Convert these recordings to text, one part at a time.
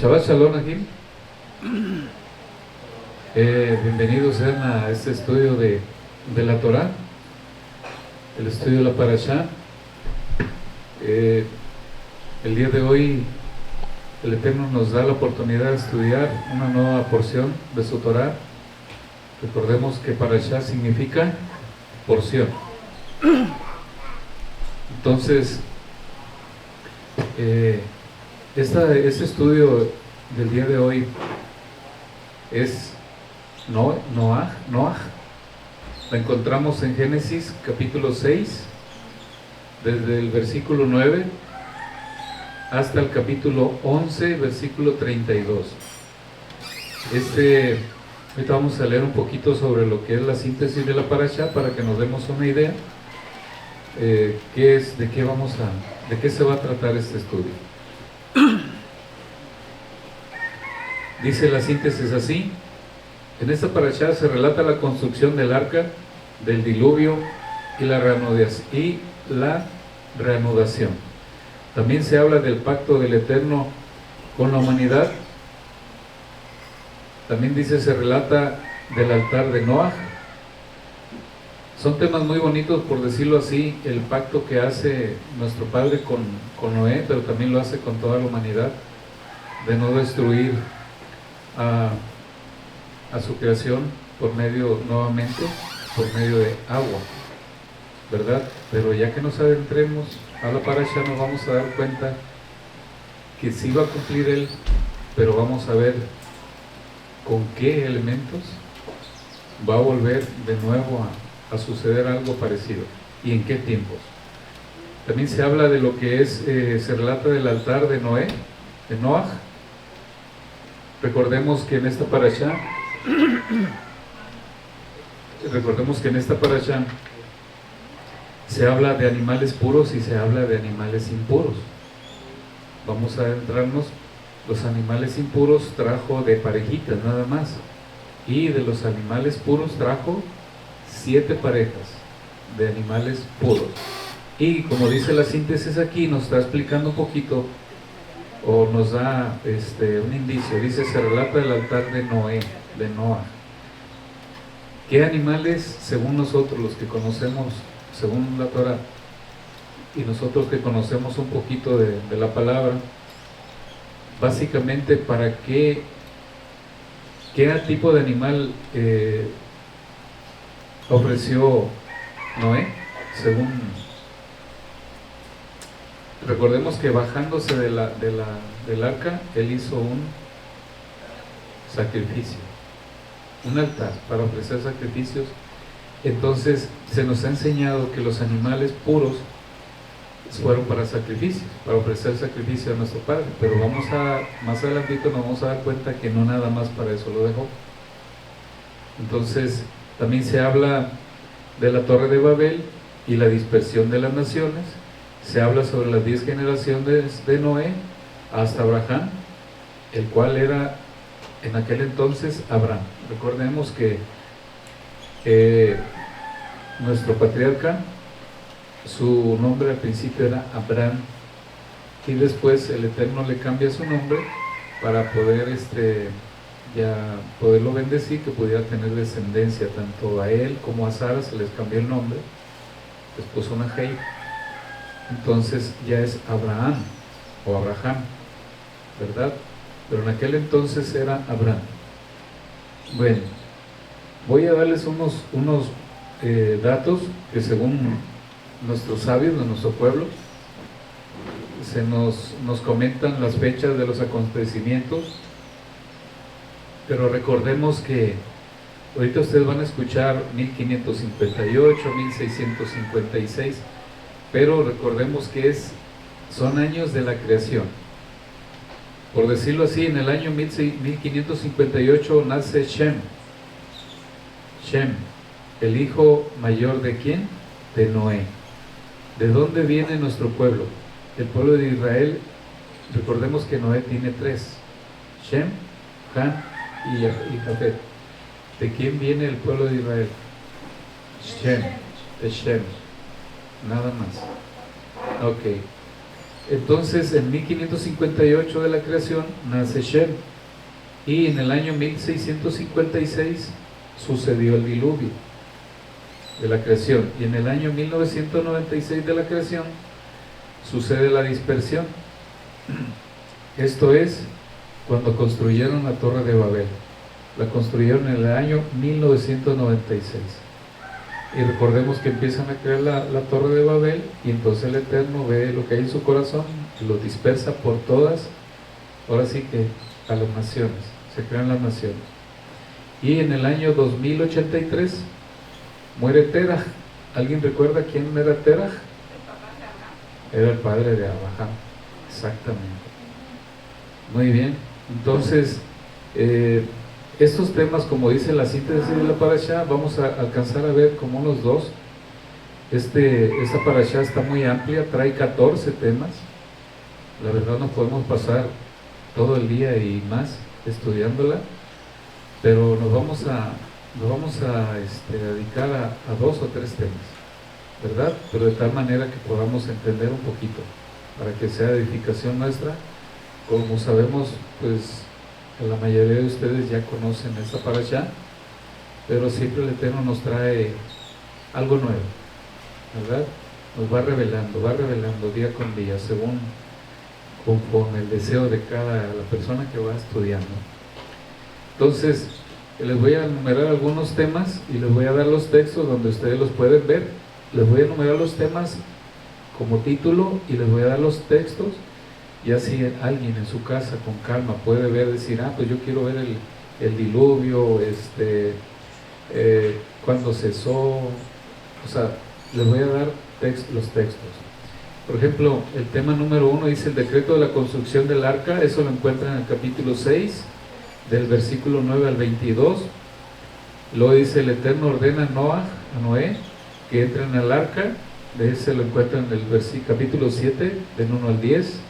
Shabbat Shalom, Ajim. Bienvenidos sean a este estudio de la Torah, el estudio de la Parashá. El día de hoy el Eterno nos da la oportunidad de estudiar una nueva porción de su Torah. Recordemos que Parashá significa porción. Entonces, este estudio del día de hoy es Noaj. La encontramos en Génesis capítulo 6, desde el versículo 9 hasta el capítulo 11, versículo 32. Ahorita vamos a leer un poquito sobre lo que es la síntesis de la Parashá para que nos demos una idea de qué se va a tratar este estudio. Dice la síntesis así: en esta Parashá se relata la construcción del arca, del diluvio y la reanudación. También se habla del pacto del Eterno con la humanidad. También se relata del altar de Noaj. Son temas muy bonitos, por decirlo así, el pacto que hace nuestro Padre con Noé, pero también lo hace con toda la humanidad, de no destruir a su creación por medio de agua, ¿verdad? Pero ya que nos adentremos a la Parashá, nos vamos a dar cuenta que sí va a cumplir Él, pero vamos a ver con qué elementos va a volver de nuevo a suceder algo parecido y en qué tiempos. También se habla de lo que se relata del altar de Noé, de Noaj. Recordemos que en esta Parashá se habla de animales puros y se habla de animales impuros. Vamos a adentrarnos. Los animales impuros trajo de parejitas nada más, y de los animales puros trajo 7 parejas de animales puros. Y como dice la síntesis aquí, nos está explicando un poquito, o nos da un indicio. Dice, se relata el altar de Noah. ¿Qué animales, según nosotros, los que conocemos, según la Torah, y nosotros que conocemos un poquito de la palabra, básicamente para qué tipo de animal ofreció Noé? Recordemos que bajándose del arca, él hizo un sacrificio, un altar para ofrecer sacrificios. Entonces se nos ha enseñado que los animales puros fueron para sacrificios, para ofrecer sacrificio a nuestro Padre, pero más adelantito nos vamos a dar cuenta que no nada más para eso lo dejó. Entonces también se habla de la Torre de Babel y la dispersión de las naciones. Se habla sobre las 10 generaciones de Noé hasta Abraham, el cual era en aquel entonces Abraham. Recordemos que nuestro patriarca, su nombre al principio era Abraham, y después el Eterno le cambia su nombre para poder ya poderlo bendecir, que pudiera tener descendencia. Tanto a él como a Sara se les cambió el nombre, les puso una Hei. Entonces ya es Abraham o Abraham, ¿verdad? Pero en aquel entonces era Abraham. Bueno, voy a darles unos datos que según nuestros sabios de nuestro pueblo nos comentan las fechas de los acontecimientos. Pero recordemos que ahorita ustedes van a escuchar 1558, 1656, pero recordemos que son años de la creación. Por decirlo así, en el año 1558 nace Shem, el hijo mayor ¿de quién? De Noé. ¿De dónde viene nuestro pueblo? El pueblo de Israel. Recordemos que Noé tiene 3: Shem, Ham y Jafet. ¿De quién viene el pueblo de Israel? De Shem, nada más. Ok. Entonces en 1558 de la creación nace Shem, y en el año 1656 sucedió el diluvio de la creación, y en el año 1996 de la creación sucede la dispersión. Esto es cuando construyeron la Torre de Babel. La construyeron en el año 1996. Y recordemos que empiezan a crear la Torre de Babel, y entonces el Eterno ve lo que hay en su corazón y lo dispersa por todas, ahora sí que a las naciones, se crean las naciones. Y en el año 2083 muere Terah. ¿Alguien recuerda quién era Terah? Era el padre de Abraham, exactamente. Muy bien, entonces estos temas, como dice la síntesis de la parashá, vamos a alcanzar a ver como unos dos. Esta parashá está muy amplia, trae 14 temas. La verdad nos podemos pasar todo el día y más estudiándola, pero nos vamos a dedicar a 2 o 3 temas, ¿verdad? Pero de tal manera que podamos entender un poquito, para que sea edificación nuestra. Como sabemos, pues la mayoría de ustedes ya conocen esta parashá, pero siempre el Eterno nos trae algo nuevo, ¿verdad? Nos va revelando día con día, según conforme el deseo de la persona que va estudiando. Entonces, les voy a enumerar algunos temas y les voy a dar los textos donde ustedes los pueden ver. Les voy a enumerar los temas como título y les voy a dar los textos. Y así alguien en su casa con calma puede ver, decir, pues yo quiero ver el diluvio, cuando cesó. O sea, les voy a dar los textos. Por ejemplo, el tema número 1 dice el decreto de la construcción del arca. Eso lo encuentran en el capítulo 6, del versículo 9 al 22. Luego dice, el Eterno ordena a Noé que entre en el arca. De ese lo encuentran en el capítulo 7, del 1 al 10.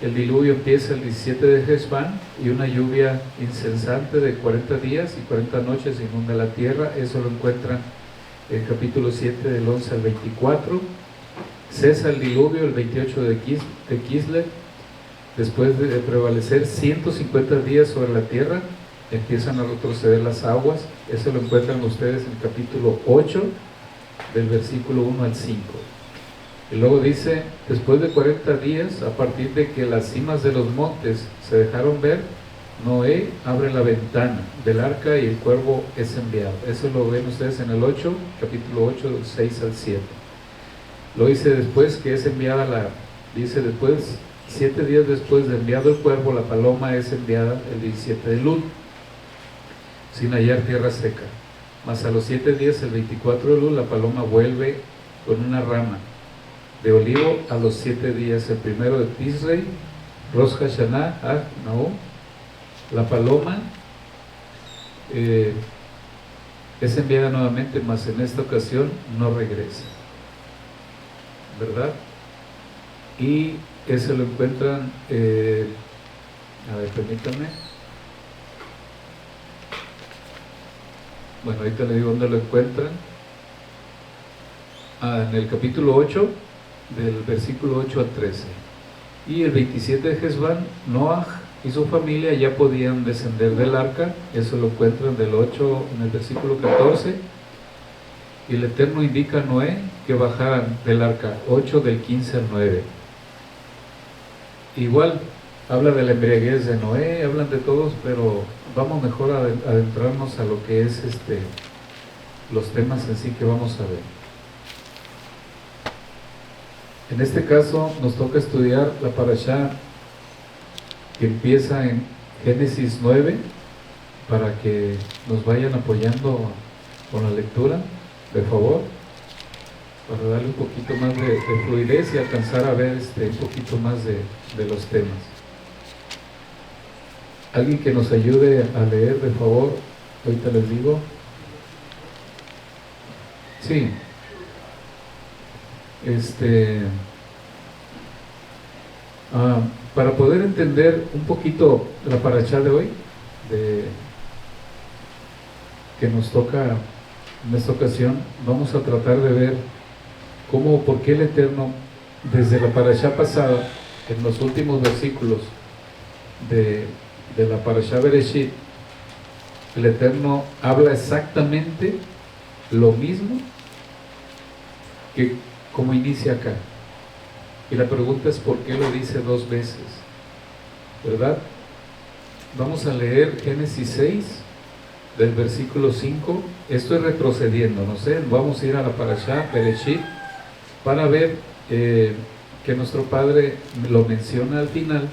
El diluvio empieza el 17 de Heshvan, y una lluvia incesante de 40 días y 40 noches inunda la tierra. Eso lo encuentran en el capítulo 7, del 11 al 24. Cesa el diluvio el 28 de Kislev. Después de prevalecer 150 días sobre la tierra, empiezan a retroceder las aguas. Eso lo encuentran ustedes en el capítulo 8, del versículo 1 al 5. Y luego dice, después de 40 días, a partir de que las cimas de los montes se dejaron ver, Noé abre la ventana del arca y el cuervo es enviado. Eso lo ven ustedes en el 8, capítulo 8, del 6 al 7. Lo dice después que es enviada dice después, 7 días después de enviado el cuervo, la paloma es enviada el 17 de Elul, sin hallar tierra seca. Mas a los 7 días, el 24 de Elul, la paloma vuelve con una rama de olivo a los 7 días, el primero de Tisrei, Rosh Hashanah, Nahum. La paloma es enviada nuevamente, mas en esta ocasión no regresa, ¿verdad? Y eso lo encuentran, a ver, permítanme. Bueno, ahorita le digo dónde lo encuentran. En el capítulo 8, del versículo 8 al 13. Y el 27 de Heshvan, Noah y su familia ya podían descender del arca. Eso lo encuentran del 8 en el versículo 14. Y el Eterno indica a Noé que bajaran del arca, 8 del 15 al 9. Igual habla de la embriaguez de Noé, hablan de todos, pero vamos mejor a adentrarnos a lo que es los temas en sí que vamos a ver. En este caso nos toca estudiar la parashá que empieza en Génesis 9, para que nos vayan apoyando con la lectura, de favor, para darle un poquito más de fluidez y alcanzar a ver un poquito más de los temas. Alguien que nos ayude a leer, de favor, ahorita les digo. Sí. Para poder entender un poquito la parashá de hoy, que nos toca en esta ocasión, vamos a tratar de ver por qué el Eterno desde la parashá pasada, en los últimos versículos de la parashá Bereshit, el Eterno habla exactamente lo mismo que como inicia acá. Y la pregunta es ¿por qué lo dice dos veces? ¿Verdad? Vamos a leer Génesis 6, del versículo 5. Esto es retrocediendo, no sé, vamos a ir a la parashá Bereshit para ver que nuestro Padre lo menciona al final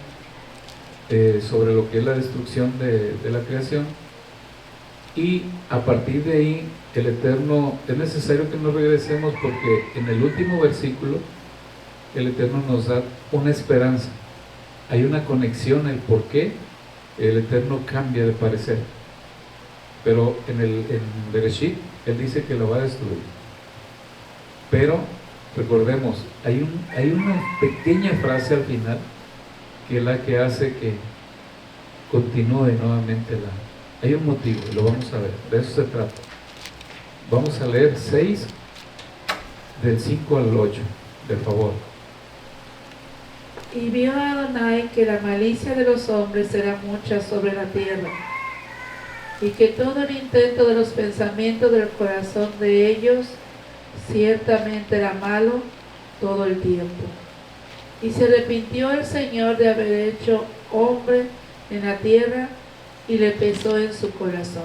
sobre lo que es la destrucción de la creación, y a partir de ahí el Eterno, es necesario que nos regresemos porque en el último versículo el Eterno nos da una esperanza, hay una conexión, el por qué el Eterno cambia de parecer, pero en Bereshit Él dice que lo va a destruir, pero recordemos, hay una pequeña frase al final que es la que hace que continúe nuevamente hay un motivo, y lo vamos a ver, de eso se trata. Vamos a leer 6 del 5 al 8, por favor. Y vio Adonai que la malicia de los hombres era mucha sobre la tierra, y que todo el intento de los pensamientos del corazón de ellos ciertamente era malo todo el tiempo. Y se arrepintió el Señor de haber hecho hombre en la tierra, y le pesó en su corazón.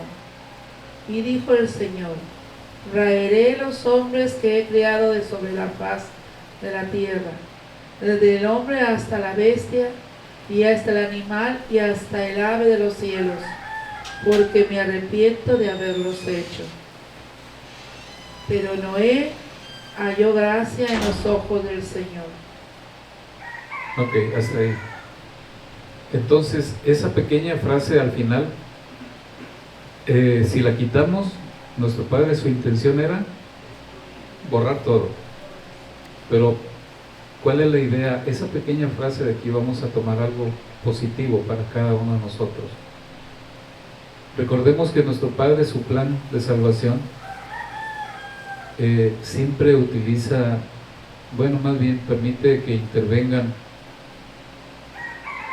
Y dijo el Señor: raeré los hombres que he criado de sobre la faz de la tierra, desde el hombre hasta la bestia, y hasta el animal, y hasta el ave de los cielos, porque me arrepiento de haberlos hecho. Pero Noé halló gracia en los ojos del Señor. Ok, hasta ahí. Entonces, esa pequeña frase al final, si la quitamos, nuestro Padre, su intención era borrar todo. Pero, ¿cuál es la idea? Esa pequeña frase de aquí vamos a tomar algo positivo para cada uno de nosotros. Recordemos que nuestro Padre, su plan de salvación, siempre utiliza, bueno, más bien permite que intervengan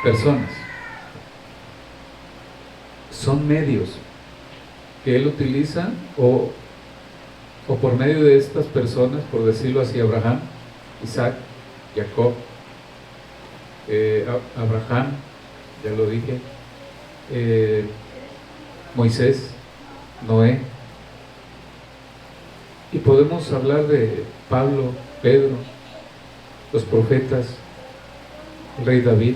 personas. Son medios que Él utiliza, o por medio de estas personas, por decirlo así, Abraham, Isaac, Jacob, Abraham, ya lo dije, Moisés, Noé, y podemos hablar de Pablo, Pedro, los profetas, el rey David,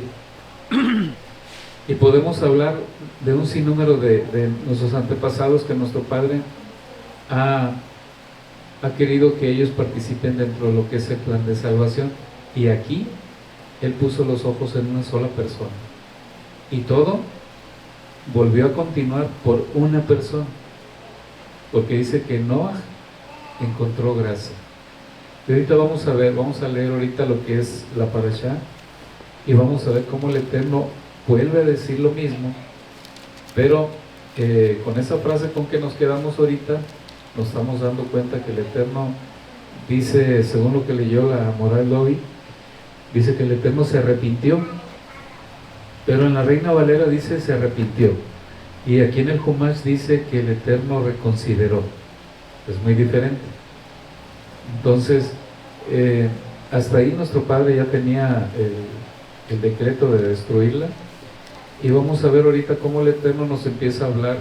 y podemos hablar de un sinnúmero de nuestros antepasados que nuestro Padre ha querido que ellos participen dentro de lo que es el plan de salvación, y aquí Él puso los ojos en una sola persona, y todo volvió a continuar por una persona, porque dice que Noah encontró gracia. Y ahorita vamos a leer ahorita lo que es la parashá, y vamos a ver cómo el Eterno vuelve a decir lo mismo, pero con esa frase con que nos quedamos ahorita, nos estamos dando cuenta que el Eterno dice, según lo que leyó la Moral Lobby, dice que el Eterno se arrepintió, pero en la Reina Valera dice se arrepintió, y aquí en el Humash dice que el Eterno reconsideró. Es muy diferente. Entonces, hasta ahí nuestro Padre ya tenía el decreto de destruirla, y vamos a ver ahorita cómo el Eterno nos empieza a hablar,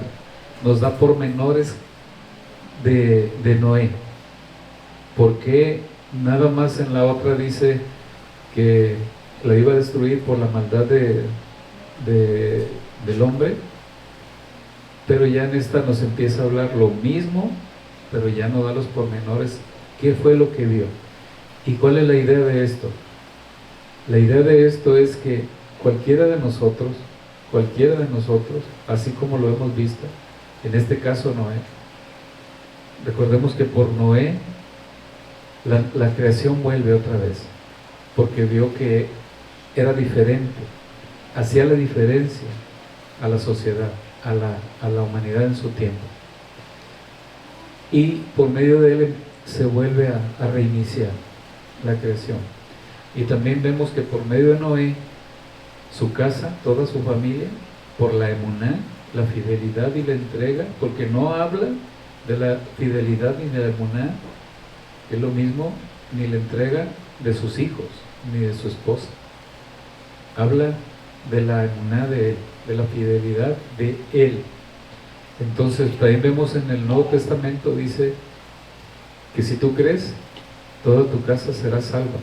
nos da pormenores de Noé. Porque nada más en la otra dice que la iba a destruir por la maldad del hombre, pero ya en esta nos empieza a hablar lo mismo, pero ya no da los pormenores, qué fue lo que vio. ¿Y cuál es la idea de esto? La idea de esto es que cualquiera de nosotros, así como lo hemos visto, en este caso Noé, recordemos que por Noé la creación vuelve otra vez, porque vio que era diferente, hacía la diferencia a la sociedad, a la humanidad en su tiempo, y por medio de él se vuelve a reiniciar la creación. Y también vemos que por medio de Noé, su casa, toda su familia, por la emuná, la fidelidad y la entrega, porque no habla de la fidelidad ni de la emuná, es lo mismo, ni la entrega de sus hijos, ni de su esposa. Habla de la emuná de él, de la fidelidad de él. Entonces también vemos en el Nuevo Testamento, dice que si tú crees, toda tu casa será salva.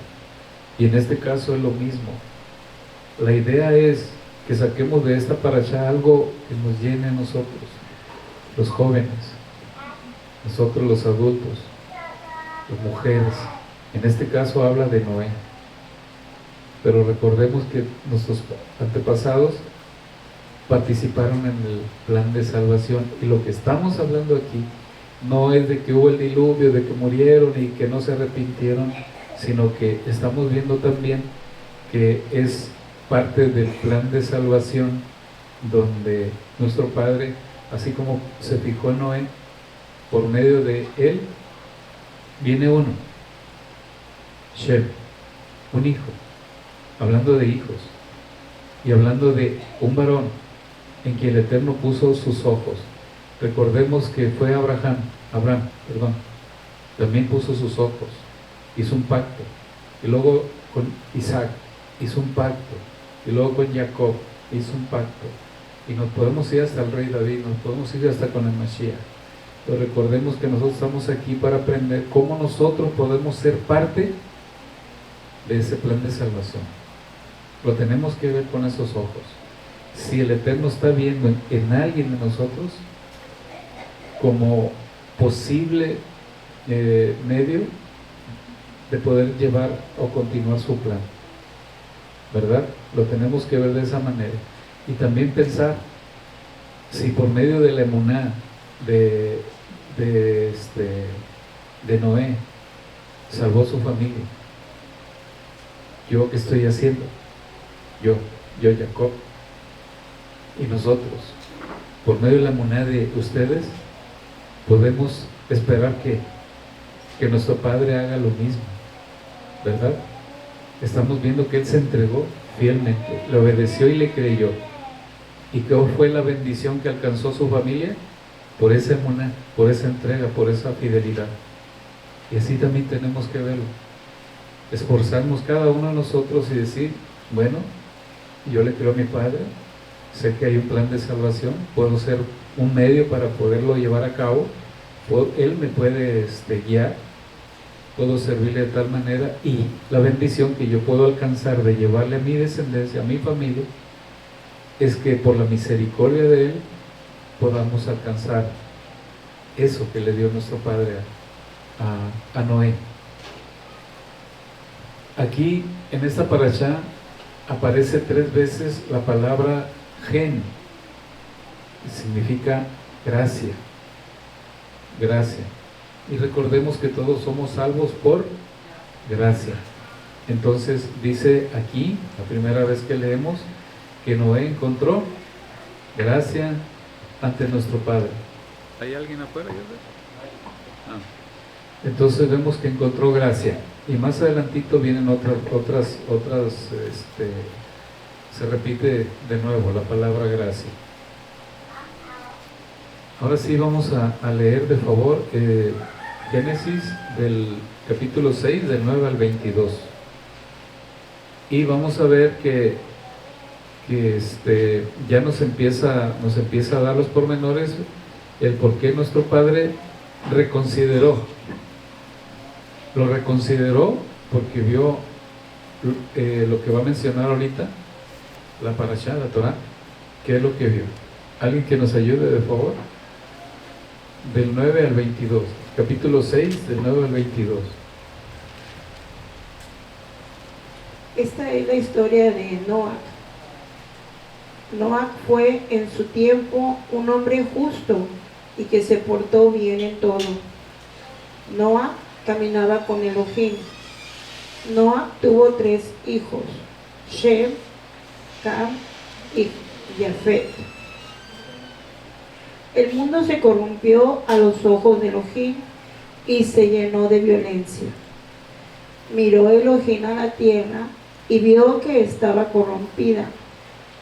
Y en este caso es lo mismo. La idea es que saquemos de esta parashá algo que nos llene a nosotros, los jóvenes, nosotros los adultos, las mujeres. En este caso habla de Noé. Pero recordemos que nuestros antepasados participaron en el plan de salvación. Y lo que estamos hablando aquí no es de que hubo el diluvio, de que murieron y que no se arrepintieron, sino que estamos viendo también que es parte del plan de salvación, donde nuestro Padre, así como se fijó en Noé, por medio de él viene uno, Shem, un hijo, hablando de hijos y hablando de un varón en quien el Eterno puso sus ojos. Recordemos que fue Abraham, también puso sus ojos, hizo un pacto, y luego con Isaac hizo un pacto, y luego con Jacob hizo un pacto, y nos podemos ir hasta el rey David, nos podemos ir hasta con el Mashiach. Pero recordemos que nosotros estamos aquí para aprender cómo nosotros podemos ser parte de ese plan de salvación. Lo tenemos que ver con esos ojos. Si el Eterno está viendo en alguien de nosotros como posible medio de poder llevar o continuar su plan, ¿verdad? Lo tenemos que ver de esa manera. Y también pensar si por medio de la emuná de Noé salvó su familia. ¿Yo qué estoy haciendo? Yo Jacob, y nosotros, por medio de la emuná de ustedes, podemos esperar que nuestro Padre haga lo mismo, ¿verdad? Estamos viendo que Él se entregó fielmente, le obedeció y le creyó. ¿Y qué fue la bendición que alcanzó su familia? Por esa emuná, por esa entrega, por esa fidelidad. Y así también tenemos que verlo. Esforzarnos cada uno de nosotros y decir, bueno, yo le creo a mi Padre, sé que hay un plan de salvación, puedo ser un medio para poderlo llevar a cabo, Él me puede guiar, puedo servirle de tal manera, y la bendición que yo puedo alcanzar de llevarle a mi descendencia, a mi familia, es que por la misericordia de Él podamos alcanzar eso que le dio nuestro Padre a Noé. Aquí en esta parashá aparece 3 veces la palabra gen, significa gracia, gracia. Y recordemos que todos somos salvos por gracia. Entonces dice aquí, la primera vez que leemos, que Noé encontró gracia ante nuestro Padre. ¿Hay alguien afuera? Entonces vemos que encontró gracia. Y más adelantito vienen otras se repite de nuevo la palabra gracia. Ahora sí vamos a leer de favor Génesis del capítulo 6 del 9 al 22. Y vamos a ver que ya nos empieza a dar los pormenores, el por qué nuestro Padre reconsideró. Lo reconsideró porque vio lo que va a mencionar ahorita, la parashá, la Torah. ¿Qué es lo que vio? ¿Alguien que nos ayude, de favor? Del 9 al 22, capítulo 6, del 9 al 22. Esta es la historia de Noah. Noah fue en su tiempo un hombre justo y que se portó bien en todo. Noah caminaba con Elohim. Noah tuvo 3 hijos, Shem, Cam y Jafet. El mundo se corrompió a los ojos de Elohim y se llenó de violencia. miró Elohim a la tierra y vio que estaba corrompida,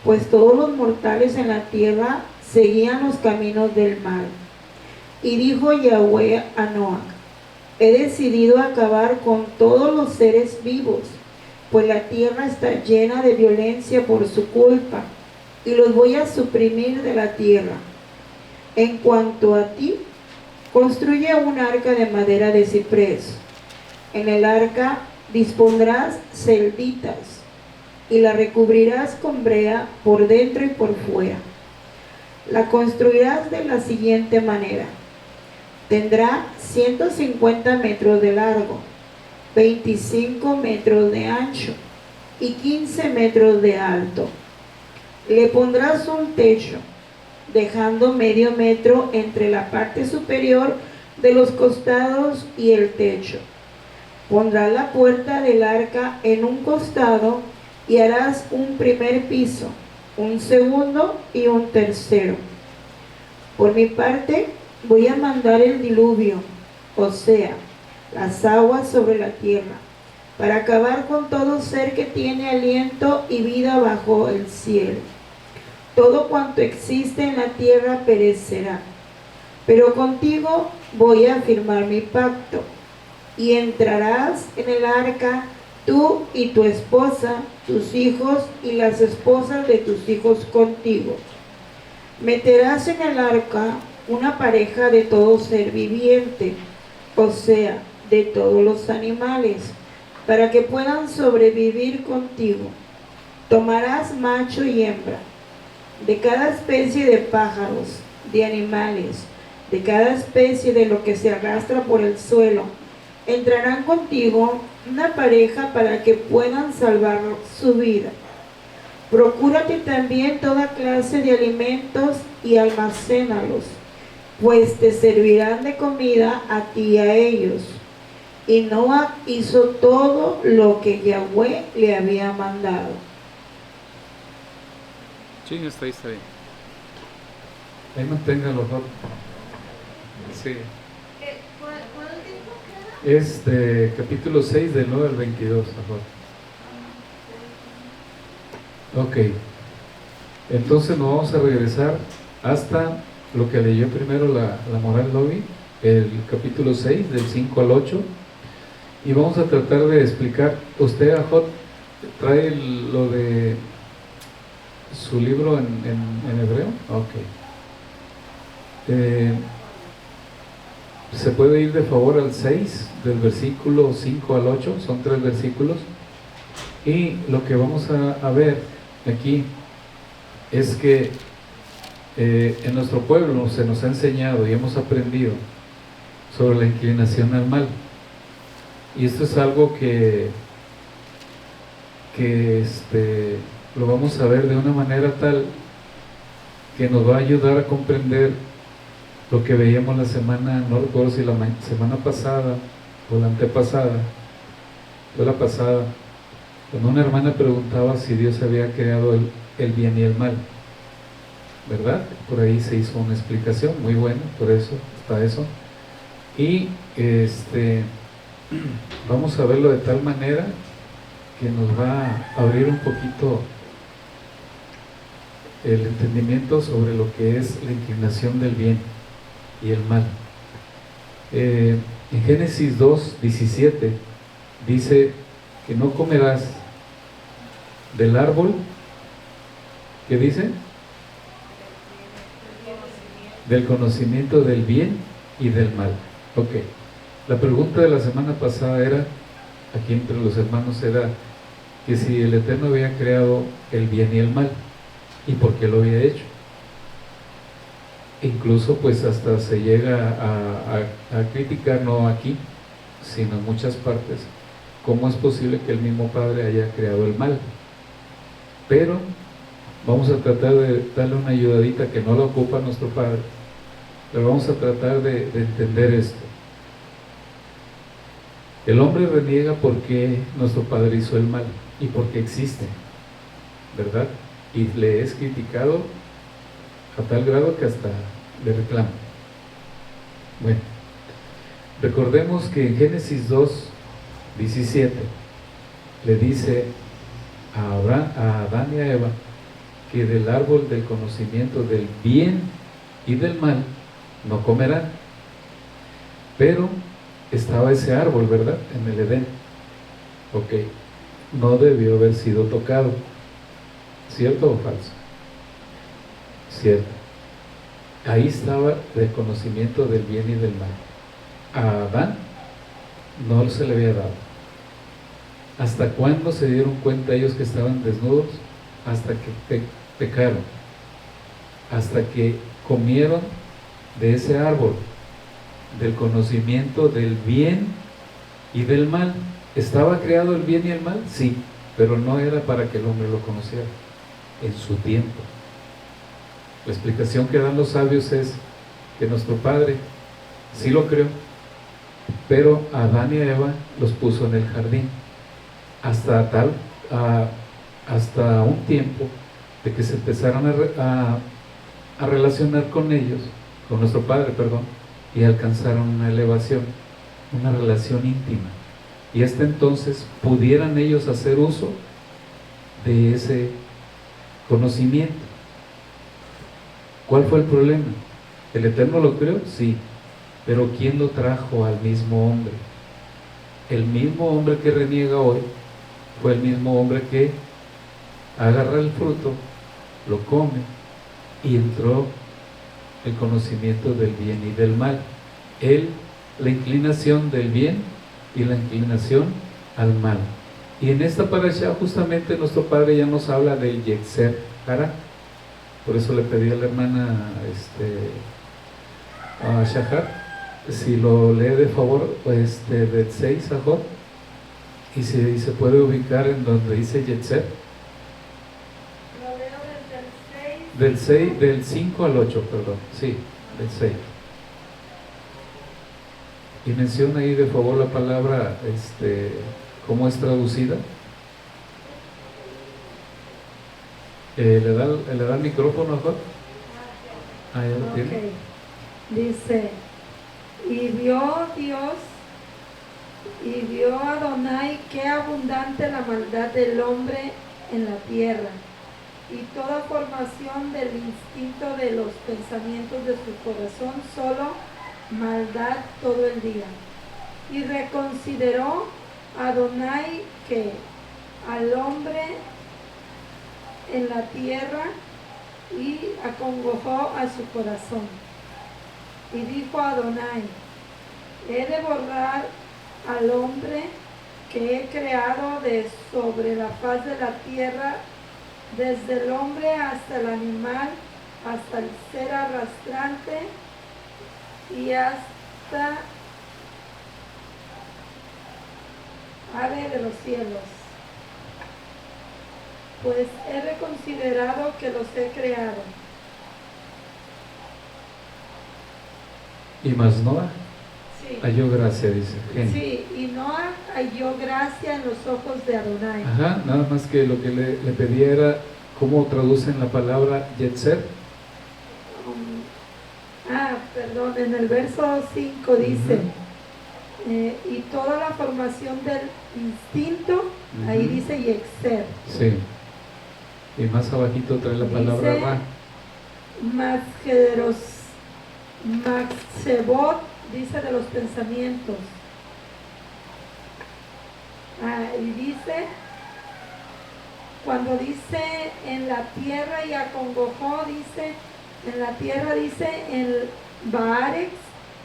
pues todos los mortales en la tierra seguían los caminos del mal. Y dijo Yahweh a Noah: he decidido acabar con todos los seres vivos, pues la tierra está llena de violencia por su culpa, y los voy a suprimir de la tierra. En cuanto a ti, construye un arca de madera de ciprés. En el arca dispondrás celditas, y la recubrirás con brea por dentro y por fuera. La construirás de la siguiente manera: tendrá 150 metros de largo, 25 metros de ancho y 15 metros de alto. Le pondrás un techo, dejando medio metro entre la parte superior de los costados y el techo. Pondrás la puerta del arca en un costado y harás un primer piso, un segundo y un tercero. Por mi parte, voy a mandar el diluvio, o sea, las aguas sobre la tierra, para acabar con todo ser que tiene aliento y vida bajo el cielo. Todo cuanto existe en la tierra perecerá. Pero contigo voy a firmar mi pacto, y entrarás en el arca tú y tu esposa, tus hijos y las esposas de tus hijos contigo. Meterás en el arca una pareja de todo ser viviente, o sea, de todos los animales, para que puedan sobrevivir contigo. Tomarás macho y hembra, de cada especie de pájaros, de animales, de cada especie de lo que se arrastra por el suelo. Entrarán contigo una pareja para que puedan salvar su vida. Procúrate también toda clase de alimentos y almacénalos, pues te servirán de comida a ti y a ellos. Y Noah hizo todo lo que Yahweh le había mandado. Sí, está bien. Ahí manténgalo, Job. Sí. ¿Cuánto tiempo queda? Es de capítulo 6, del 9 al 22, Job. Ok. Entonces nos vamos a regresar hasta lo que leyó primero la Moral Lobby, el capítulo 6, del 5 al 8. Y vamos a tratar de explicar. Usted, Ajot, trae lo de su libro en hebreo. Ok. Se puede ir de favor al 6, del versículo 5 al 8, son 3 versículos. Y lo que vamos a ver aquí es que en nuestro pueblo se nos ha enseñado y hemos aprendido sobre la inclinación al mal. Y esto es algo que lo vamos a ver de una manera tal que nos va a ayudar a comprender lo que veíamos la semana, no recuerdo si la semana pasada o la antepasada, fue la pasada, cuando una hermana preguntaba si Dios había creado el bien y el mal, ¿verdad? Por ahí se hizo una explicación muy buena, por eso está eso. Y vamos a verlo de tal manera que nos va a abrir un poquito el entendimiento sobre lo que es la inclinación del bien y el mal. En Génesis 2:17 dice que no comerás del árbol, ¿qué dice? Del conocimiento del bien y del mal. Ok. La pregunta de la semana pasada era, aquí entre los hermanos, era que si el Eterno había creado el bien y el mal, y por qué lo había hecho. Incluso pues hasta se llega a criticar, no aquí, sino en muchas partes, cómo es posible que el mismo Padre haya creado el mal. Pero vamos a tratar de darle una ayudadita que no la ocupa nuestro Padre, pero vamos a tratar de entender esto. El hombre reniega porque nuestro Padre hizo el mal y porque existe, ¿verdad? Y le es criticado a tal grado que hasta le reclama. Bueno, recordemos que en Génesis 2, 17, le dice a Adán y a Eva que del árbol del conocimiento del bien y del mal no comerán. Pero estaba ese árbol, ¿verdad? En el Edén. Ok, no debió haber sido tocado. ¿Cierto o falso? Cierto. Ahí estaba el conocimiento del bien y del mal. A Adán no se le había dado. ¿Hasta cuándo se dieron cuenta ellos que estaban desnudos? Hasta que pecaron, hasta que comieron de ese árbol, del conocimiento del bien y del mal. ¿Estaba creado el bien y el mal? Sí, pero no era para que el hombre lo conociera en su tiempo. La explicación que dan los sabios es que nuestro Padre sí lo creó, pero a Adán y a Eva los puso en el jardín hasta un tiempo de que se empezaron a relacionar con ellos, con nuestro Padre, perdón, y alcanzaron una elevación, una relación íntima, y hasta entonces pudieran ellos hacer uso de ese conocimiento. ¿Cuál fue el problema? ¿El Eterno lo creó? Sí, pero ¿quién lo trajo al mismo hombre? El mismo hombre que reniega hoy fue el mismo hombre que agarra el fruto, lo come y entró el conocimiento del bien y del mal. Él, la inclinación del bien y la inclinación al mal. Y en esta parasha justamente nuestro Padre ya nos habla del Yetzer Hara. Por eso le pedí a la hermana a Shahar si lo lee de favor, del 6 a Jod, y si se puede ubicar en donde dice Yetzer. Lo leo desde el 6. Del 5 al 8, perdón, sí, del 6. Y menciona ahí de favor la palabra, ¿cómo es traducida? ¿Le da el micrófono a Jod? Ah, ya lo tiene. Ok. Dice, y vio Adonai qué abundante la maldad del hombre en la tierra, y toda formación del instinto de los pensamientos de su corazón, solo maldad todo el día. Y reconsideró Adonai que al hombre en la tierra, y acongojó a su corazón. Y dijo a Adonai, he de borrar al hombre que he creado de sobre la faz de la tierra, desde el hombre hasta el animal, hasta el ser arrastrante y hasta ave de los cielos, pues he reconsiderado que los he creado. Y más Noah Sí. halló gracia, dice. Gen. Sí, y Noah halló gracia en los ojos de Adonai. Ajá, nada más que lo que le pedía era cómo traducen la palabra Yetzer. Perdón, en el verso 5 dice, y toda la formación del instinto, ahí dice Yetzer. Sí. Y más abajito trae la palabra Dice, Ra. Maxebot, dice de los pensamientos. Y dice, cuando dice en la tierra y acongojó, dice, en la tierra dice el Baarex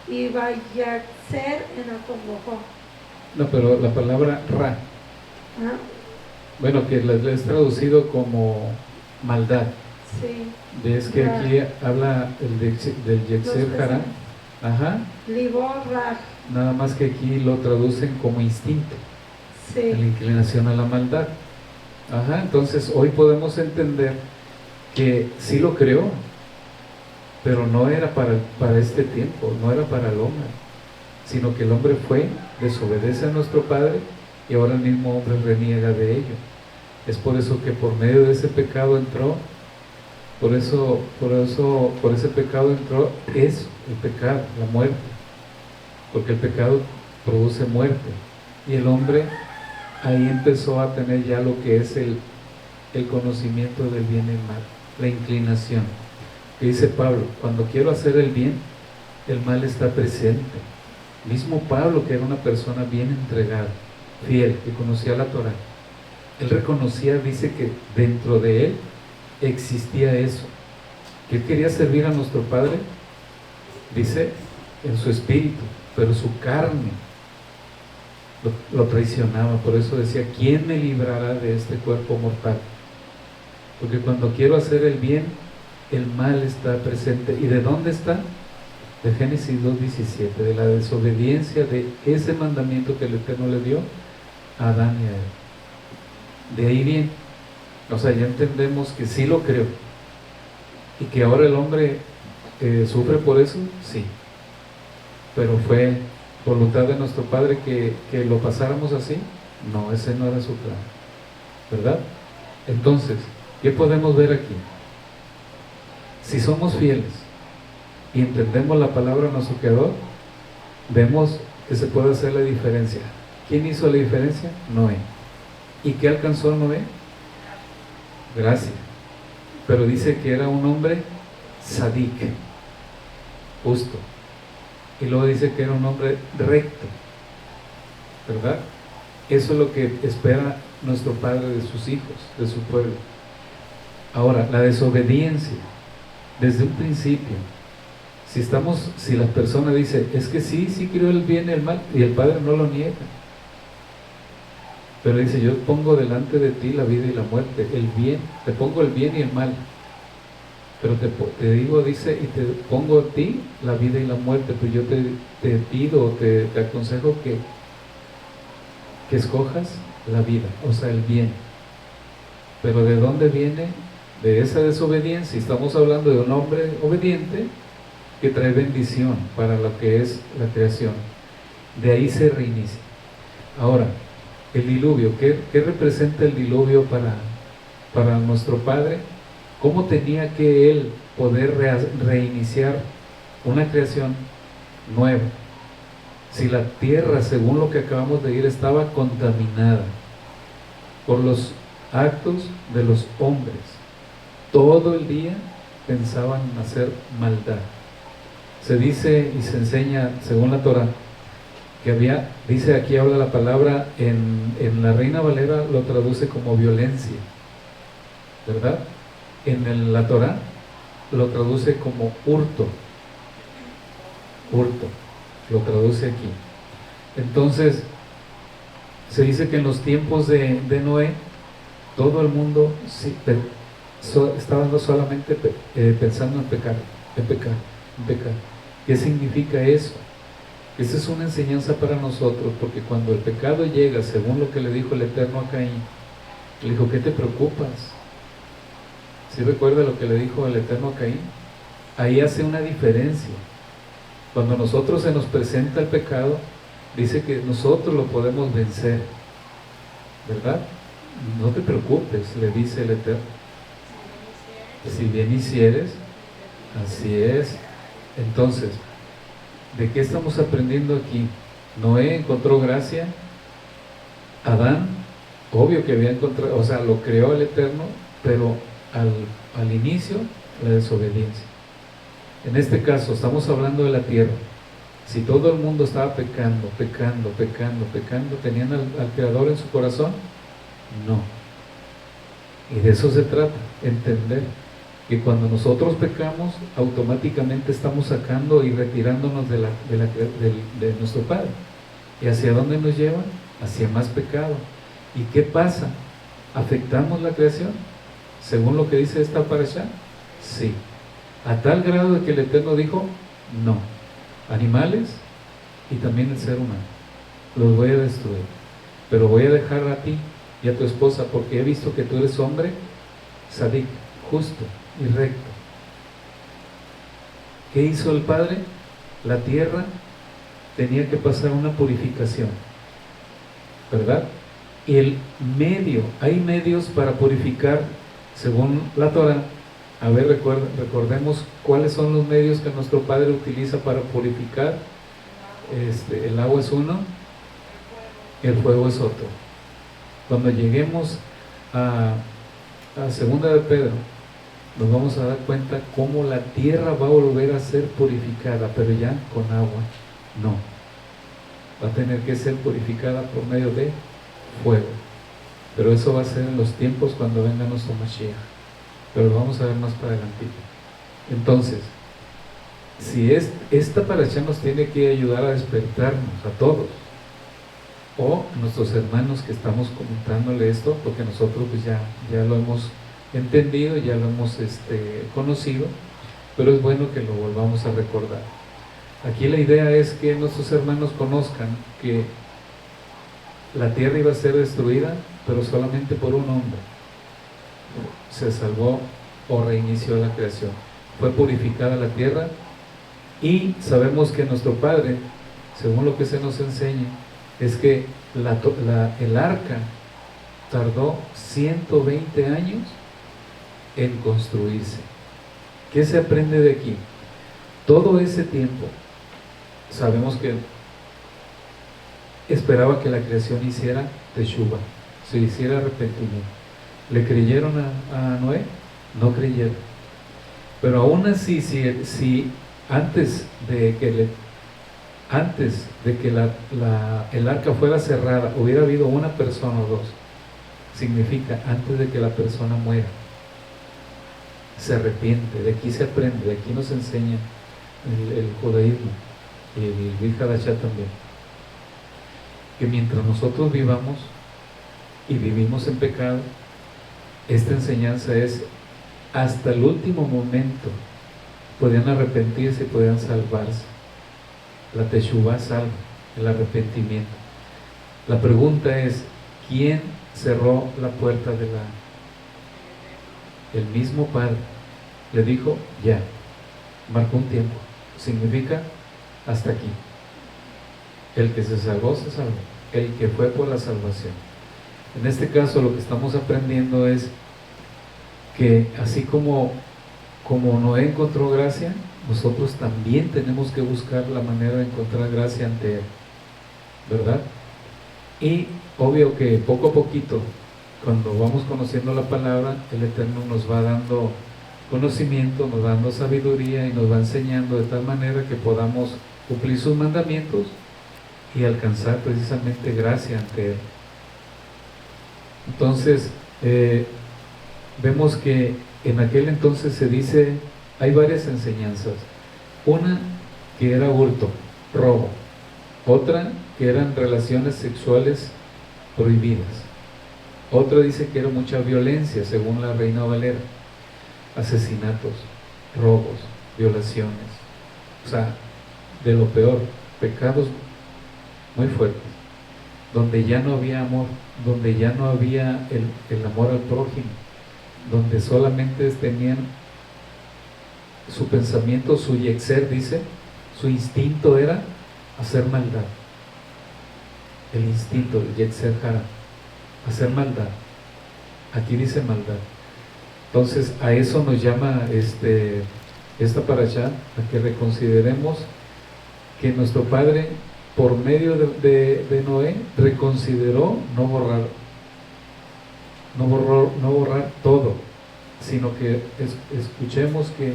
y Vayatzer en acongojó. No, pero la palabra Ra, bueno, que es traducido como maldad. Sí. Ves que Ra. aquí habla del Yetzer Hara. Ajá. Libor Raj. Nada más que aquí lo traducen como instinto, la Sí. inclinación a la maldad. Ajá, entonces hoy podemos entender que sí lo creó, pero no era para este tiempo, no era para el hombre, sino que el hombre desobedece a nuestro Padre y ahora el mismo hombre reniega de ello. Es por eso que por medio de ese pecado entró, por ese pecado entró el pecado, la muerte, porque el pecado produce muerte. Y el hombre ahí empezó a tener ya lo que es el conocimiento del bien y el mal, la inclinación. Que dice Pablo, cuando quiero hacer el bien, el mal está presente. Mismo Pablo, que era una persona bien entregada, fiel, que conocía la Torah, él reconocía, dice que dentro de él existía eso, que él quería servir a nuestro Padre, dice, en su espíritu, pero su carne lo traicionaba. Por eso decía, ¿quién me librará de este cuerpo mortal? Porque cuando quiero hacer el bien, el mal está presente. ¿Y de dónde está? De Génesis 2:17, de la desobediencia de ese mandamiento que el Eterno le dio a Adán y a Eva. De ahí viene. O sea, ya entendemos que sí lo creó. Y que ahora el hombre sufre por eso, sí. Pero fue voluntad de nuestro Padre que lo pasáramos así. No, ese no era su plan, ¿verdad? Entonces, ¿qué podemos ver aquí? Si somos fieles y entendemos la palabra de nuestro Creador, vemos que se puede hacer la diferencia. ¿Quién hizo la diferencia? Noé. ¿Y qué alcanzó Noé? Gracia. Pero dice que era un hombre sadik, justo. Y luego dice que era un hombre recto, ¿verdad? Eso es lo que espera nuestro Padre de sus hijos, de su pueblo. Ahora, la desobediencia, desde un principio, si la persona dice, es que sí creó el bien y el mal, y el Padre no lo niega, pero dice, yo pongo delante de ti la vida y la muerte, el bien, te pongo el bien y el mal, pero te digo, dice, y te pongo a ti la vida y la muerte, pues yo te pido, te aconsejo que escojas la vida, o sea, el bien. Pero ¿de dónde viene? De esa desobediencia. Estamos hablando de un hombre obediente que trae bendición para lo que es la creación. De ahí se reinicia. Ahora, el diluvio, ¿qué representa el diluvio para nuestro Padre? ¿Cómo tenía que Él poder reiniciar una creación nueva? Si la tierra, según lo que acabamos de ir, estaba contaminada por los actos de los hombres. Todo el día pensaban en hacer maldad. Se dice y se enseña, según la Torah, que dice aquí, habla la palabra, en la Reina Valera lo traduce como violencia, ¿verdad? En la Torah lo traduce como hurto, lo traduce aquí. Entonces, se dice que en los tiempos de Noé, todo el mundo estaba no solamente pensando en pecar. ¿Qué significa eso? Esa es una enseñanza para nosotros, porque cuando el pecado llega, según lo que le dijo el Eterno a Caín, le dijo, ¿qué te preocupas? ¿Sí recuerda lo que le dijo el Eterno a Caín? Ahí hace una diferencia. Cuando a nosotros se nos presenta el pecado, dice que nosotros lo podemos vencer, ¿verdad? No te preocupes, le dice el Eterno. Si bien hicieres, así es. Entonces, ¿de qué estamos aprendiendo aquí? Noé encontró gracia. Adán, obvio que había encontrado, o sea, lo creó el Eterno, pero al inicio, la desobediencia. En este caso, estamos hablando de la tierra. Si todo el mundo estaba pecando, ¿tenían al Creador en su corazón? No. Y de eso se trata, entender que cuando nosotros pecamos, automáticamente estamos sacando y retirándonos de nuestro Padre. ¿Y hacia dónde nos lleva? Hacia más pecado. ¿Y qué pasa? ¿Afectamos la creación? Según lo que dice esta parashá, sí. A tal grado de que el Eterno dijo, no. Animales y también el ser humano. Los voy a destruir. Pero voy a dejar a ti y a tu esposa, porque he visto que tú eres hombre sadik, justo y recto. ¿Qué hizo el Padre? La tierra tenía que pasar una purificación, ¿verdad? Y hay medios para purificar, según la Torah. A ver, recordemos cuáles son los medios que nuestro Padre utiliza para purificar. El agua es uno, el fuego es otro. Cuando lleguemos a segunda de Pedro, nos vamos a dar cuenta cómo la tierra va a volver a ser purificada, pero ya con agua no. Va a tener que ser purificada por medio de fuego. Pero eso va a ser en los tiempos cuando venga nuestro Mashiach. Pero lo vamos a ver más para adelantito. Entonces, si esta parashá nos tiene que ayudar a despertarnos a todos, o nuestros hermanos que estamos comentándole esto, porque nosotros pues ya lo hemos entendido, ya lo hemos conocido, pero es bueno que lo volvamos a recordar. Aquí la idea es que nuestros hermanos conozcan que la tierra iba a ser destruida, pero solamente por un hombre se salvó o reinició la creación. Fue purificada la tierra, y sabemos que nuestro Padre, según lo que se nos enseña, es que el arca tardó 120 años en construirse. ¿Qué se aprende de aquí? Todo ese tiempo sabemos que esperaba que la creación hiciera teshuva, se hiciera arrepentimiento. ¿Le creyeron a Noé? No creyeron. Pero aún así, si antes de que el arca fuera cerrada hubiera habido una persona o dos, significa antes de que la persona muera, se arrepiente. De aquí se aprende, de aquí nos enseña el judaísmo y el Brit Hadashah también, que mientras nosotros vivamos y vivimos en pecado, esta enseñanza es hasta el último momento. Podían arrepentirse, podían salvarse. La teshuvá salva, el arrepentimiento. La pregunta es, ¿quién cerró la puerta del arca? El mismo Padre le dijo, ya, marcó un tiempo, significa hasta aquí. El que se salvó, el que fue por la salvación. En este caso lo que estamos aprendiendo es que así como Noé encontró gracia, nosotros también tenemos que buscar la manera de encontrar gracia ante Él, ¿verdad? Y obvio que poco a poquito, cuando vamos conociendo la palabra, el Eterno nos va dando conocimiento, nos va dando sabiduría y nos va enseñando de tal manera que podamos cumplir sus mandamientos y alcanzar precisamente gracia ante Él. Entonces, vemos que en aquel entonces se dice, hay varias enseñanzas. Una que era hurto, robo. Otra que eran relaciones sexuales prohibidas. Otra dice que era mucha violencia, según la Reina Valera. Asesinatos, robos, violaciones. O sea, de lo peor, pecados muy fuertes. Donde ya no había amor, donde ya no había el amor al prójimo, donde solamente tenían su pensamiento, su yetzer, dice, su instinto era hacer maldad. El instinto, el yetzer hara, hacer maldad. Aquí dice maldad. Entonces a eso nos llama esta parashá, a que reconsideremos que nuestro Padre, por medio de Noé, reconsideró no borrar todo, sino que escuchemos que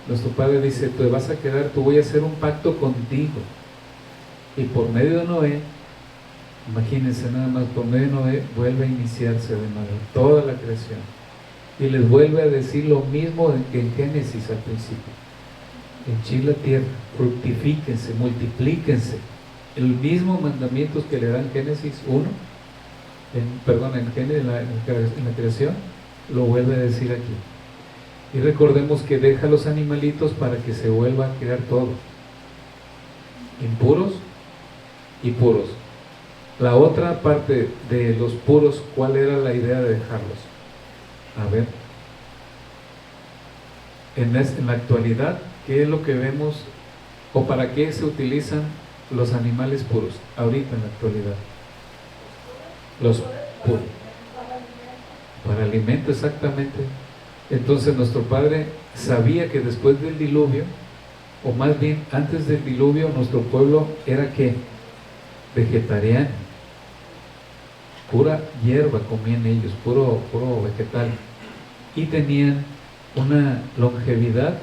nuestro Padre dice, te vas a quedar, tú voy a hacer un pacto contigo, y por medio de Noé, imagínense nada más, por medio de Noé vuelve a iniciarse de nuevo toda la creación, y les vuelve a decir lo mismo que en Génesis al principio: henchid la tierra, fructifíquense, multiplíquense. El mismo mandamiento que le dan Génesis 1, en la creación, lo vuelve a decir aquí. Y recordemos que deja los animalitos para que se vuelva a crear todo, impuros y puros. La otra parte de los puros, ¿cuál era la idea de dejarlos? A ver, en la actualidad, ¿qué es lo que vemos o para qué se utilizan los animales puros ahorita en la actualidad? Los puros para alimento, exactamente. Entonces nuestro Padre sabía que después del diluvio, o más bien antes del diluvio, nuestro pueblo era ¿qué? Vegetariano. pura hierba comían ellos, puro vegetal, y tenían una longevidad.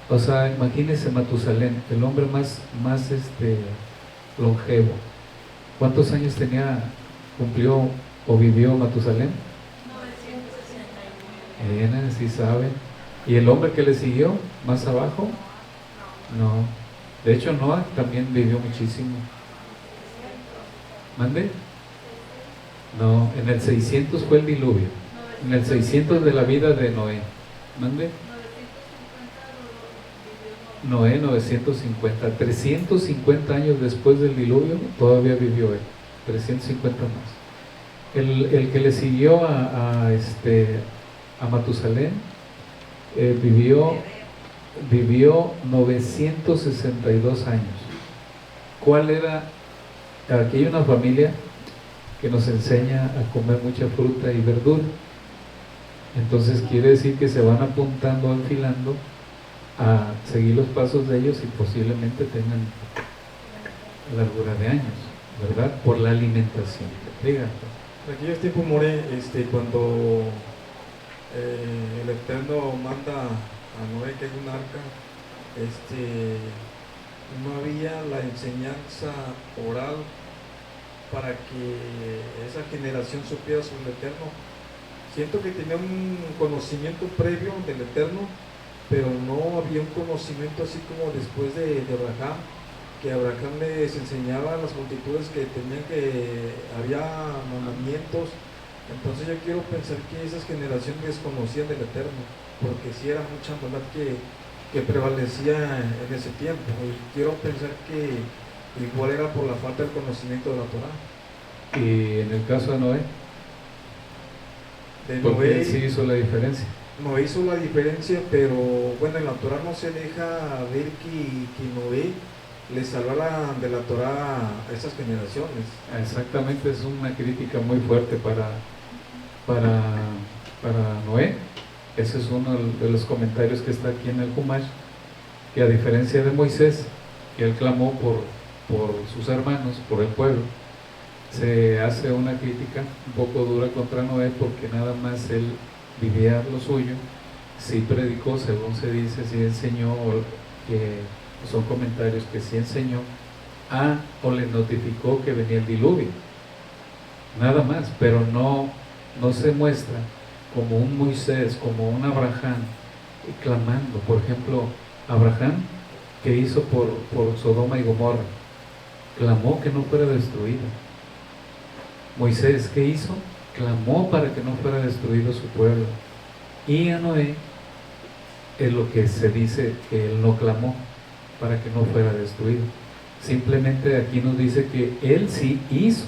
O sea, imagínense Matusalén, el hombre más longevo. ¿Cuántos años cumplió o vivió Matusalén? 969. Sí saben. ¿Y el hombre que le siguió más abajo? No. De hecho, Noah también vivió muchísimo. ¿Mande? No, en el 600 fue el diluvio. En el 600 de la vida de Noé. ¿Mande? Noé 950, 350 años después del diluvio todavía vivió él, 350 más. El que le siguió a Matusalén vivió 962 años. ¿Cuál era? Aquí hay una familia que nos enseña a comer mucha fruta y verdura. Entonces quiere decir que se van apuntando, enfilando a seguir los pasos de ellos y posiblemente tengan largura de años, ¿verdad? Por la alimentación. Diga. En aquellos tiempos, More, cuando el Eterno manda a Noé que es un arca, no había la enseñanza oral para que esa generación supiera sobre el Eterno. Siento que tenía un conocimiento previo del Eterno, pero no había un conocimiento así como después de Abraham, que Abraham les enseñaba a las multitudes que había mandamientos. Entonces yo quiero pensar que esas generaciones desconocían del Eterno, porque sí era mucha maldad que prevalecía en ese tiempo, y quiero pensar que igual era por la falta del conocimiento de la Torah. Y en el caso de Noé, porque él sí hizo la diferencia. No hizo la diferencia, pero bueno, en la Torah no se deja ver que Noé le salvara de la Torah a esas generaciones. Exactamente, es una crítica muy fuerte para Noé. Ese es uno de los comentarios que está aquí en el Humash, que a diferencia de Moisés, que él clamó por sus hermanos, por el pueblo, se hace una crítica un poco dura contra Noé, porque nada más él vivía lo suyo, sí predicó, según se dice, sí enseñó, que son comentarios que sí enseñó, o le notificó que venía el diluvio, nada más, pero no se muestra como un Moisés, como un Abraham clamando. Por ejemplo, Abraham, que hizo por Sodoma y Gomorra, clamó que no fuera destruida. Moisés, ¿qué hizo? Clamó para que no fuera destruido su pueblo. Y a Noé es lo que se dice que él no clamó para que no fuera destruido. Simplemente aquí nos dice que él sí hizo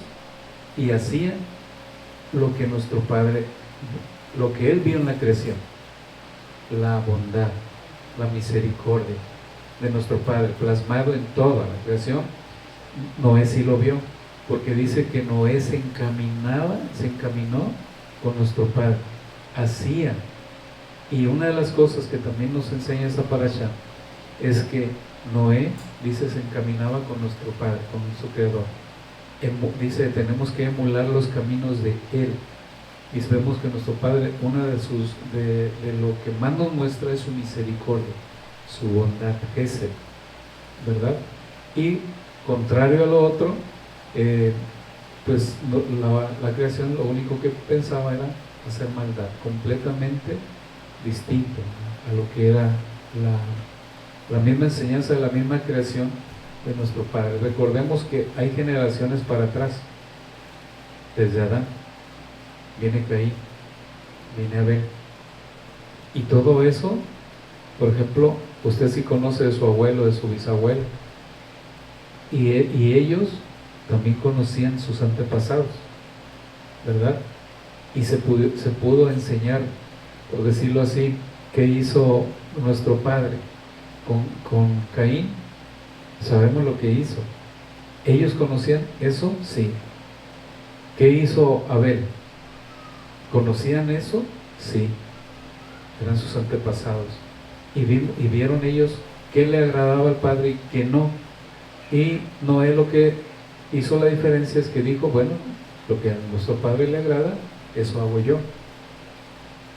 y hacía lo que nuestro Padre, lo que él vio en la creación, la bondad, la misericordia de nuestro Padre plasmado en toda la creación. Noé sí lo vio, porque dice que Noé se encaminó con nuestro Padre, hacía. Y una de las cosas que también nos enseña esta parasha es que Noé, dice, se encaminaba con nuestro Padre, con nuestro Creador. Dice, tenemos que emular los caminos de Él. Y vemos que nuestro Padre, una de lo que más nos muestra es su misericordia, su bondad, ese, ¿verdad? Y contrario a lo otro, pues la creación lo único que pensaba era hacer maldad, completamente distinto a lo que era la misma enseñanza de la misma creación de nuestro Padre. Recordemos que hay generaciones para atrás, desde Adán viene Caín, viene Abel, y todo eso, por ejemplo, usted sí conoce de su abuelo, de su bisabuelo, y ellos también conocían sus antepasados, ¿verdad? Y se pudo enseñar, por decirlo así, qué hizo nuestro Padre con Caín. Sabemos lo que hizo. ¿Ellos conocían eso? Sí. ¿Qué hizo Abel? ¿Conocían eso? Sí. Eran sus antepasados. Y vieron ellos qué le agradaba al Padre y qué no. Y Noé lo que hizo la diferencia es que dijo, bueno, Lo que a nuestro Padre le agrada, eso hago yo.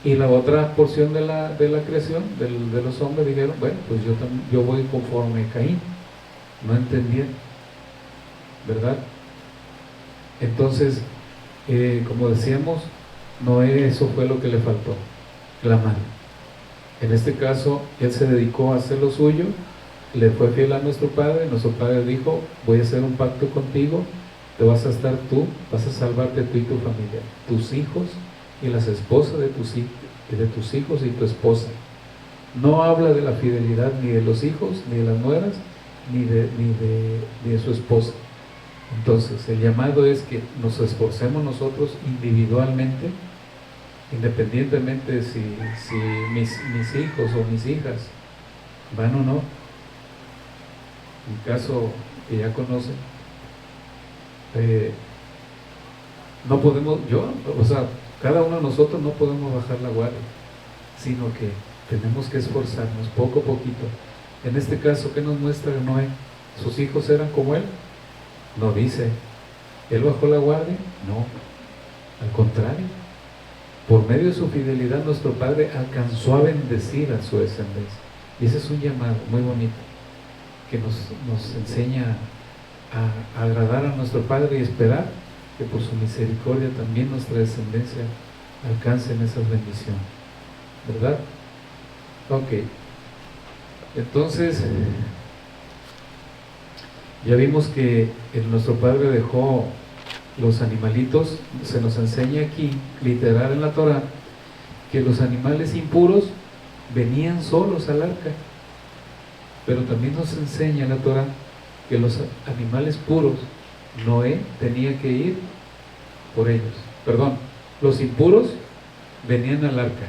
Y la otra porción de la creación, de los hombres, dijeron, bueno, pues yo voy conforme Caín. No entendían, ¿verdad? Entonces, como decíamos, Noé, eso fue lo que le faltó, la mano. En este caso, él se dedicó a hacer lo suyo, le fue fiel a nuestro Padre dijo, voy a hacer un pacto contigo, te vas a estar tú, vas a salvarte tú y tu familia, tus hijos y las esposas de tus hijos y tu esposa. No habla de la fidelidad ni de los hijos, ni de las nueras, ni de su esposa. Entonces, el llamado es que nos esforcemos nosotros individualmente, independientemente de si mis hijos o mis hijas van o no. En caso que ya conocen, no podemos, cada uno de nosotros no podemos bajar la guardia, sino que tenemos que esforzarnos poco a poquito. En este caso, ¿qué nos muestra Noé? ¿Sus hijos eran como él? No dice. ¿Él bajó la guardia? No, al contrario. Por medio de su fidelidad, nuestro Padre alcanzó a bendecir a su descendencia. Y ese es un llamado muy bonito, que nos enseña a agradar a nuestro Padre y esperar que por su misericordia también nuestra descendencia alcance en esas bendiciones. ¿Verdad? Ok. Entonces, ya vimos que nuestro Padre dejó los animalitos. Se nos enseña aquí, literal en la Torah, que los animales impuros venían solos al arca. Pero también nos enseña en la Torah que los animales puros, Noé tenía que ir por ellos. Perdón, los impuros venían al arca,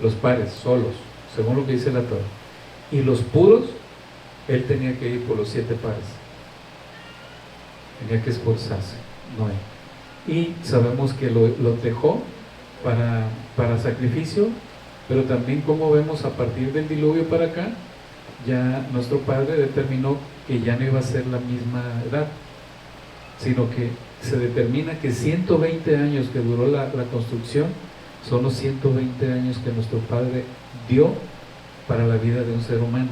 los pares, solos, según lo que dice la Torah. Y los puros, él tenía que ir por los 7 pares. Tenía que esforzarse, Noé. Y sabemos que lo dejó para sacrificio, pero también, como vemos, a partir del diluvio para acá, ya nuestro Padre determinó que ya no iba a ser la misma edad, sino que se determina que 120 años que duró la construcción son los 120 años que nuestro Padre dio para la vida de un ser humano,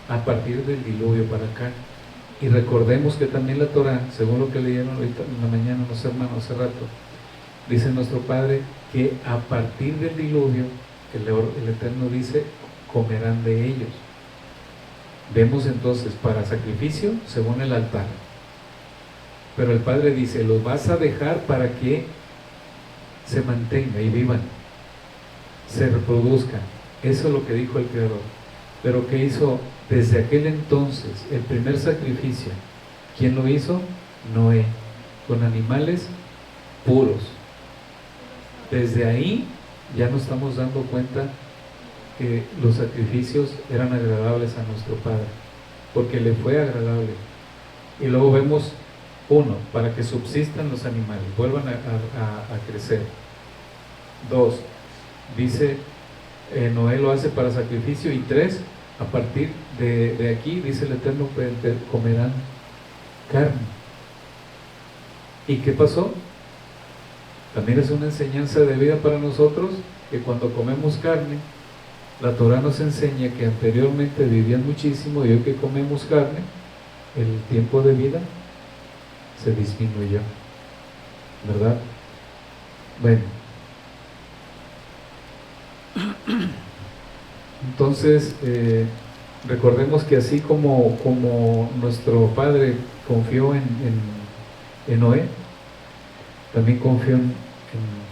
a partir del diluvio para acá. Y recordemos que también la Torah, según lo que leyeron ahorita en la mañana los hermanos hace rato, dice nuestro Padre que a partir del diluvio, el Eterno dice, comerán de ellos. Vemos entonces para sacrificio según el altar, pero el Padre dice, los vas a dejar para que se mantenga y vivan, se reproduzcan. Eso es lo que dijo el Creador. Pero ¿qué hizo desde aquel entonces? El primer sacrificio, ¿quién lo hizo? Noé, con animales puros. Desde ahí ya nos estamos dando cuenta que los sacrificios eran agradables a nuestro Padre, porque le fue agradable. Y luego vemos, 1, para que subsistan los animales, vuelvan a crecer. 2, dice, Noé lo hace para sacrificio. Y 3, a partir de aquí, dice el Eterno, comerán carne. ¿Y qué pasó? También es una enseñanza de vida para nosotros, que cuando comemos carne, la Torah nos enseña que anteriormente vivían muchísimo, y hoy que comemos carne, el tiempo de vida se disminuyó, ¿verdad? Bueno, entonces recordemos que así como nuestro Padre confió en Noé, también confió en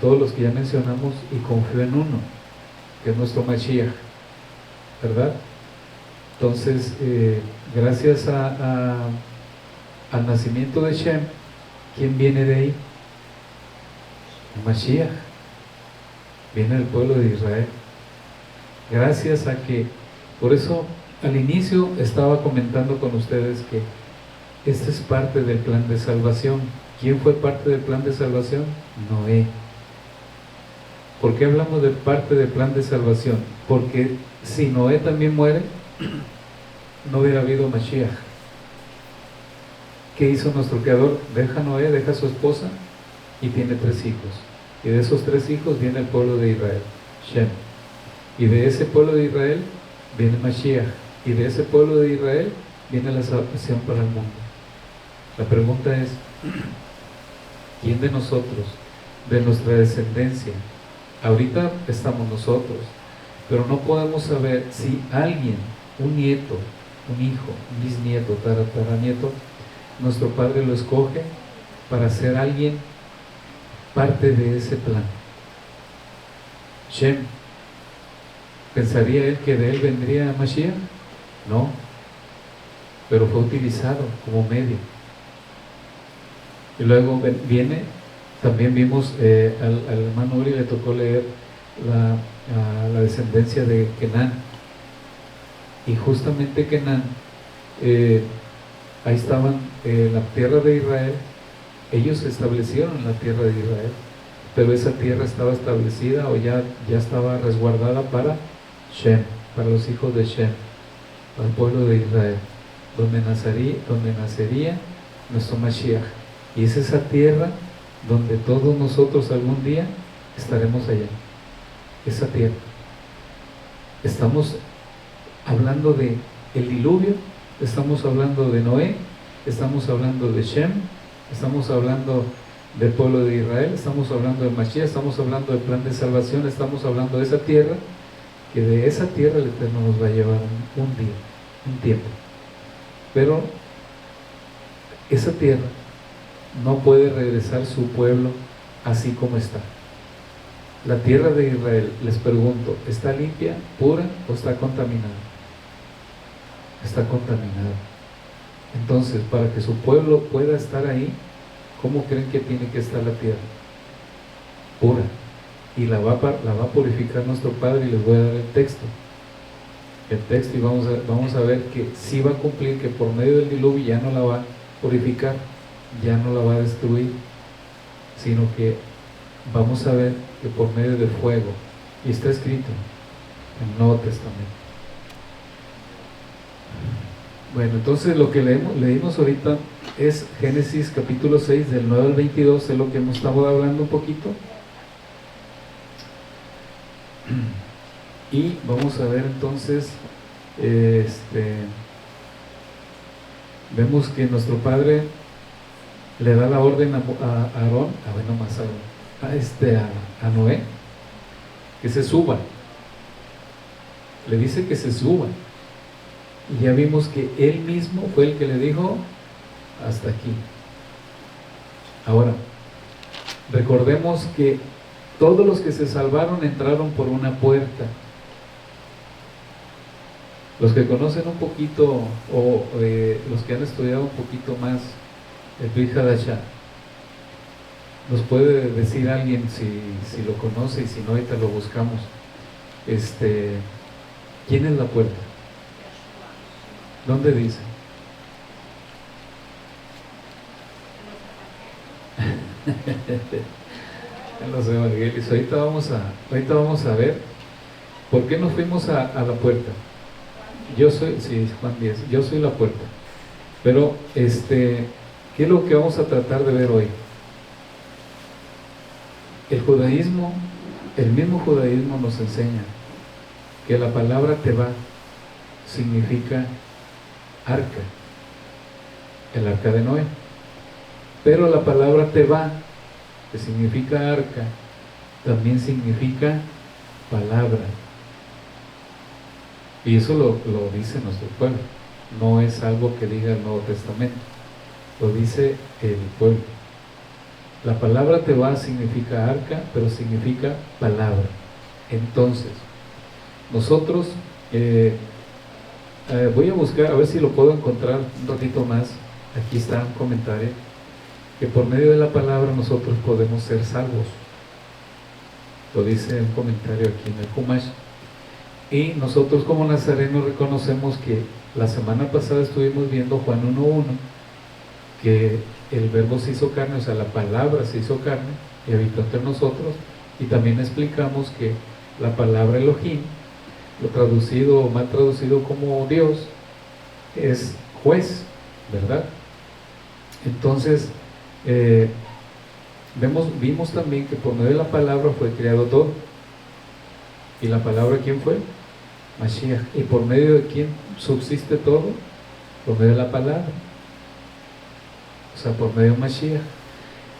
todos los que ya mencionamos, y confió en uno, que es nuestro Mashiach, ¿verdad? Entonces, gracias al nacimiento de Shem, ¿quién viene de ahí? El Mashiach. Viene el pueblo de Israel. Gracias a que, por eso al inicio estaba comentando con ustedes que este es parte del plan de salvación. ¿Quién fue parte del plan de salvación? Noé. ¿Por qué hablamos de parte del plan de salvación? Porque si Noé también muere, no hubiera habido Mashiach. ¿Qué hizo nuestro Creador? Deja a Noé, deja a su esposa, y tiene 3 hijos. Y de esos 3 hijos viene el pueblo de Israel, Shem. Y de ese pueblo de Israel viene Mashiach. Y de ese pueblo de Israel viene la salvación para el mundo. La pregunta es, ¿quién de nosotros, de nuestra descendencia? Ahorita estamos nosotros, pero no podemos saber si alguien, un nieto, un hijo, un bisnieto, tataranieto, nuestro Padre lo escoge para ser alguien parte de ese plan. Shem, ¿pensaría él que de él vendría Mashiach? No, pero fue utilizado como medio. Y luego viene, también vimos al hermano Uri le tocó leer la descendencia de Kenán. Y justamente Kenán, ahí estaban en la tierra de Israel. Ellos se establecieron en la tierra de Israel, pero esa tierra estaba establecida o ya estaba resguardada para Shem, para los hijos de Shem, para el pueblo de Israel, donde nacería nuestro Mashiach. Y es esa tierra donde todos nosotros algún día estaremos allá. Esa tierra. Estamos hablando de el diluvio, estamos hablando de Noé, estamos hablando de Shem, estamos hablando del pueblo de Israel, estamos hablando de Mashiach, estamos hablando del plan de salvación, estamos hablando de esa tierra, que de esa tierra el Eterno nos va a llevar un día, un tiempo. Pero esa tierra no puede regresar su pueblo así como está. La tierra de Israel, les pregunto, ¿está limpia, pura o está contaminada? Está contaminada. Entonces, para que su pueblo pueda estar ahí, ¿cómo creen que tiene que estar la tierra? Pura. Y la va a purificar nuestro Padre, y les voy a dar el texto. Y vamos a ver que sí va a cumplir, que por medio del diluvio ya no la va a purificar, ya no la va a destruir, sino que vamos a ver que por medio de fuego, y está escrito en el Nuevo Testamento. Bueno, entonces lo que leímos ahorita es Génesis capítulo 6 del 9 al 22, es lo que hemos estado hablando un poquito. Y vamos a ver entonces, vemos que nuestro Padre le da la orden a Aarón, a Noé, que se suba. Le dice que se suba. Y ya vimos que él mismo fue el que le dijo, hasta aquí. Ahora, recordemos que todos los que se salvaron entraron por una puerta. Los que conocen un poquito, o los que han estudiado un poquito más el Brit Hadashah, nos puede decir alguien si lo conoce, y si no, ahorita lo buscamos. ¿Quién es la puerta? ¿Dónde dice? En los evangelios. Ahorita vamos a ver por qué nos fuimos a la puerta. Juan 10, yo soy la puerta. Pero ¿qué es lo que vamos a tratar de ver hoy? El judaísmo, el mismo judaísmo nos enseña que la palabra Tevá significa arca, el arca de Noé. Pero la palabra Tevá, que significa arca, también significa palabra. Y eso lo dice nuestro pueblo, no es algo que diga el Nuevo Testamento, lo dice el pueblo. La palabra Tevá significa arca, pero significa palabra. Entonces, nosotros, voy a buscar, a ver si lo puedo encontrar un ratito más. Aquí está un comentario, que por medio de la palabra nosotros podemos ser salvos. Lo dice un comentario aquí en el Chumash. Y nosotros como nazarenos reconocemos que la semana pasada estuvimos viendo Juan 1:1, que el verbo se hizo carne, o sea, la palabra se hizo carne y habitó entre nosotros. Y también explicamos que la palabra Elohim, lo traducido o mal traducido como Dios, es juez, ¿verdad? Entonces, vimos también que por medio de la palabra fue creado todo. ¿Y la palabra quién fue? Mashiach. ¿Y por medio de quién subsiste todo? Por medio de la palabra. O sea, por medio de Mashiach.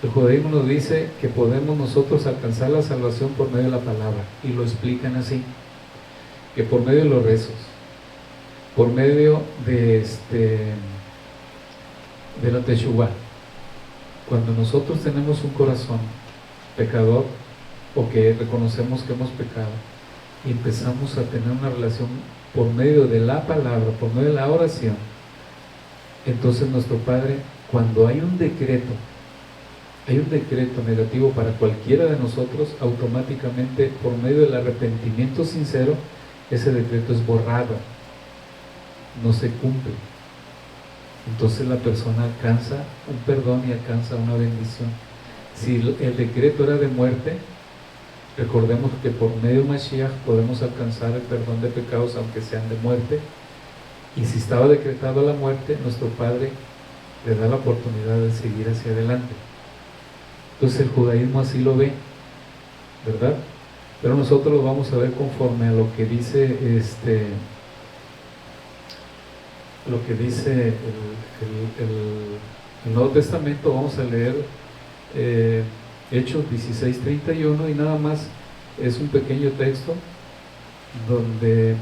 El judaísmo nos dice que podemos nosotros alcanzar la salvación por medio de la palabra. Y lo explican así. Que por medio de los rezos, por medio de la Teshuvah. Cuando nosotros tenemos un corazón pecador, o que reconocemos que hemos pecado, y empezamos a tener una relación por medio de la palabra, por medio de la oración, entonces nuestro Padre, cuando hay un decreto negativo para cualquiera de nosotros, automáticamente por medio del arrepentimiento sincero, ese decreto es borrado, no se cumple. Entonces la persona alcanza un perdón y alcanza una bendición. Si el decreto era de muerte, recordemos que por medio de Mashiach podemos alcanzar el perdón de pecados aunque sean de muerte. Y si estaba decretado la muerte, nuestro Padre le da la oportunidad de seguir hacia adelante. Entonces el judaísmo así lo ve, ¿verdad? Pero nosotros lo vamos a ver conforme a lo que dice el Nuevo Testamento. Vamos a leer Hechos 16:31, y nada más es un pequeño texto donde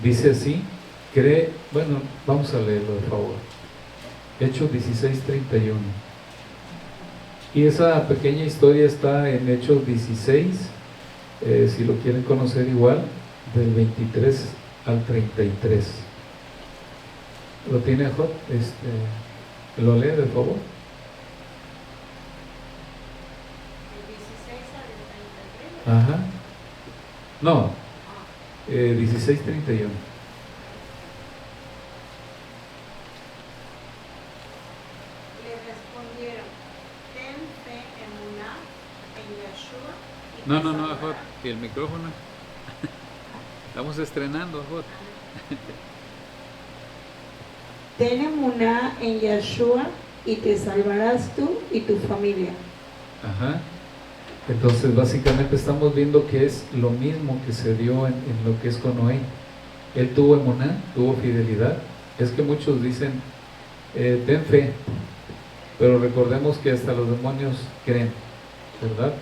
dice así, vamos a leerlo, por favor. Hechos 16:31. Y esa pequeña historia está en Hechos 16, si lo quieren conocer igual, del 23 al 33. ¿Lo tiene, Jot? ¿Lo lee, por favor? Ajá. No, 16:31. No, Jot, y el micrófono. Estamos estrenando, Jot. Ten emuná en Yeshua y te salvarás tú y tu familia. Ajá. Entonces básicamente estamos viendo que es lo mismo que se dio en lo que es con Noé. Él tuvo emuná, tuvo fidelidad. Es que muchos dicen, ten fe, pero recordemos que hasta los demonios creen, ¿verdad?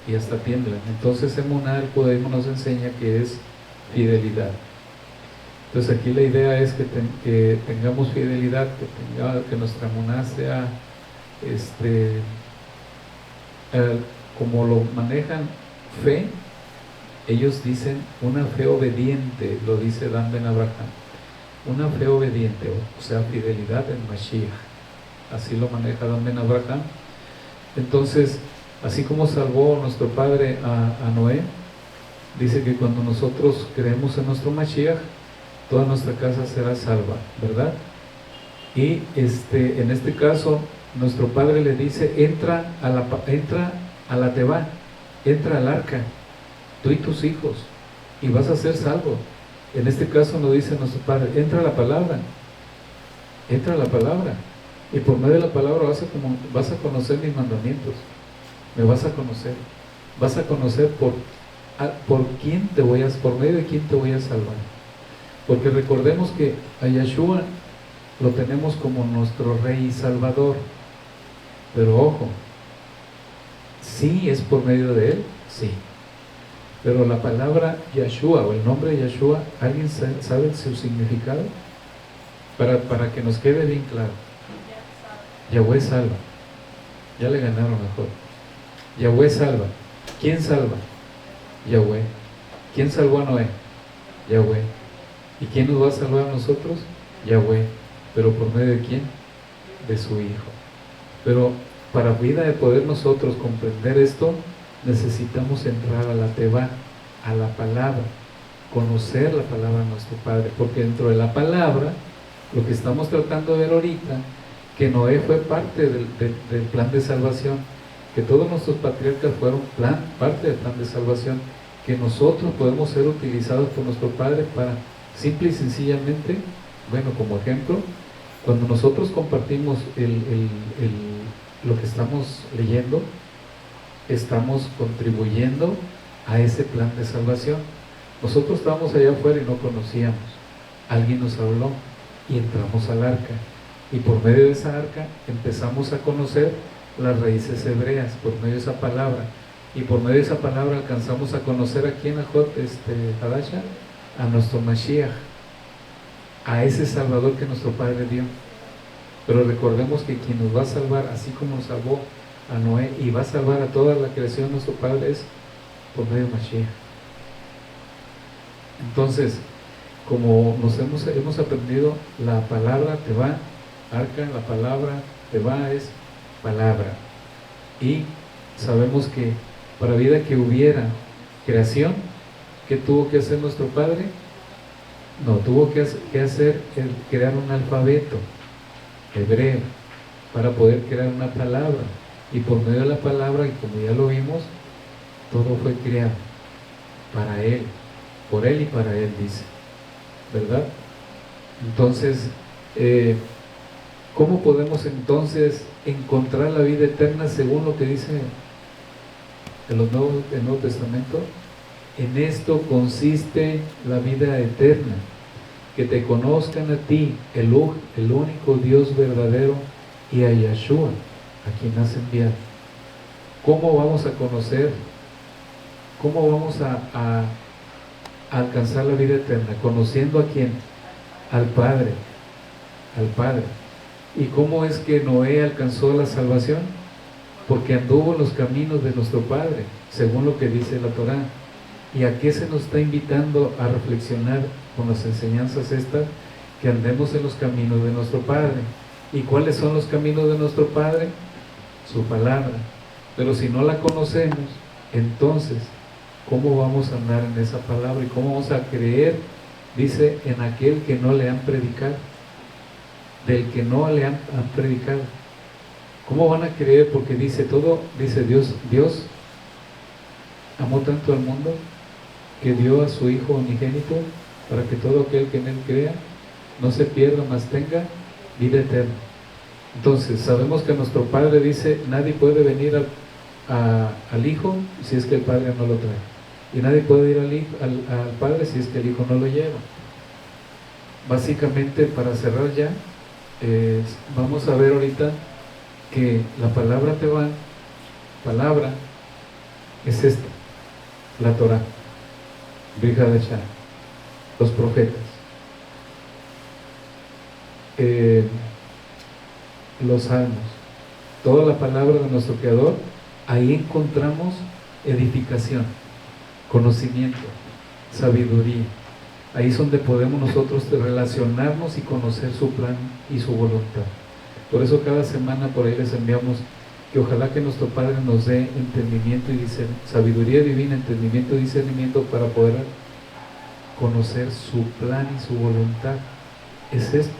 Y hasta tiemblan. Entonces emuná, el judaísmo nos enseña que es fidelidad. Entonces aquí la idea es que tengamos fidelidad, que nuestra emuná sea como lo manejan fe. Ellos dicen una fe obediente, lo dice Dan Ben Abraham, una fe obediente, o sea, fidelidad en Mashiach. Así lo maneja Dan Ben Abraham. Entonces, así como salvó nuestro Padre a Noé, dice que cuando nosotros creemos en nuestro Mashiach, toda nuestra casa será salva, ¿verdad? Y en este caso, nuestro Padre le dice, entra a la Teba, entra al arca, tú y tus hijos, y vas a ser salvo. En este caso nos dice nuestro Padre, entra a la palabra, y por medio de la palabra vas a conocer mis mandamientos, me vas a conocer por medio de quién te voy a salvar. Porque recordemos que a Yeshua lo tenemos como nuestro Rey y Salvador, pero ojo, sí es por medio de Él, sí, pero la palabra Yeshua o el nombre de Yeshua, ¿alguien sabe su significado? Para que nos quede bien claro. Yahweh salva. Ya le ganaron mejor. Yahweh salva. ¿Quién salva? Yahweh. ¿Quién salvó a Noé? Yahweh. ¿Y quién nos va a salvar a nosotros? Yahweh. ¿Pero por medio de quién? De su Hijo. Pero para vida de poder nosotros comprender esto, necesitamos entrar a la Teba, a la palabra, conocer la palabra de nuestro Padre, porque dentro de la palabra, lo que estamos tratando de ver ahorita, que Noé fue parte del plan de salvación, que todos nuestros patriarcas fueron parte del plan de salvación, que nosotros podemos ser utilizados por nuestro Padre para simple y sencillamente, bueno, como ejemplo, cuando nosotros compartimos lo que estamos leyendo, estamos contribuyendo a ese plan de salvación. Nosotros estábamos allá afuera y no conocíamos. Alguien nos habló y entramos al arca. Y por medio de esa arca empezamos a conocer las raíces hebreas, por medio de esa palabra. Y por medio de esa palabra alcanzamos a conocer aquí en Hadasha, a nuestro Mashiach, a ese Salvador que nuestro Padre dio. Pero recordemos que quien nos va a salvar, así como nos salvó a Noé y va a salvar a toda la creación de nuestro Padre, es por medio de Mashiach. Entonces, como hemos aprendido, la palabra Tevá, arca, la palabra Tevá es palabra. Y sabemos que para vida que hubiera creación, ¿qué tuvo que hacer nuestro Padre? No, tuvo que hacer crear un alfabeto hebreo para poder crear una palabra. Y por medio de la palabra, y como ya lo vimos, todo fue creado para Él, por Él y para Él, dice, ¿verdad? Entonces, ¿cómo podemos entonces encontrar la vida eterna según lo que dice el Nuevo Testamento? En esto consiste la vida eterna, que te conozcan a ti, el único Dios verdadero, y a Yahshua, a quien has enviado. ¿Cómo vamos a conocer? ¿Cómo vamos a alcanzar la vida eterna? Conociendo a quién, al Padre, al Padre. ¿Y cómo es que Noé alcanzó la salvación? Porque anduvo en los caminos de nuestro Padre, según lo que dice la Torá. ¿Y a qué se nos está invitando a reflexionar con las enseñanzas estas? Que andemos en los caminos de nuestro Padre. ¿Y cuáles son los caminos de nuestro Padre? Su palabra. Pero si no la conocemos, entonces, ¿cómo vamos a andar en esa palabra? ¿Y cómo vamos a creer? Dice, en aquel que no le han predicado. Del que no le han predicado. ¿Cómo van a creer? Porque dice Dios amó tanto al mundo que dio a su Hijo unigénito para que todo aquel que en Él crea no se pierda, mas tenga vida eterna. Entonces, sabemos que nuestro Padre dice, nadie puede venir al Hijo si es que el Padre no lo trae. Y nadie puede ir al Padre si es que el Hijo no lo lleva. Básicamente, para cerrar ya, vamos a ver ahorita que la palabra Tevá, palabra, es esta, la Torah, Brit Hadashah, los profetas, los salmos, toda la palabra de nuestro Creador. Ahí encontramos edificación, conocimiento, sabiduría. Ahí es donde podemos nosotros relacionarnos y conocer su plan y su voluntad. Por eso cada semana por ahí les enviamos que ojalá que nuestro Padre nos dé entendimiento y sabiduría divina, entendimiento y discernimiento para poder conocer su plan y su voluntad. Es esto.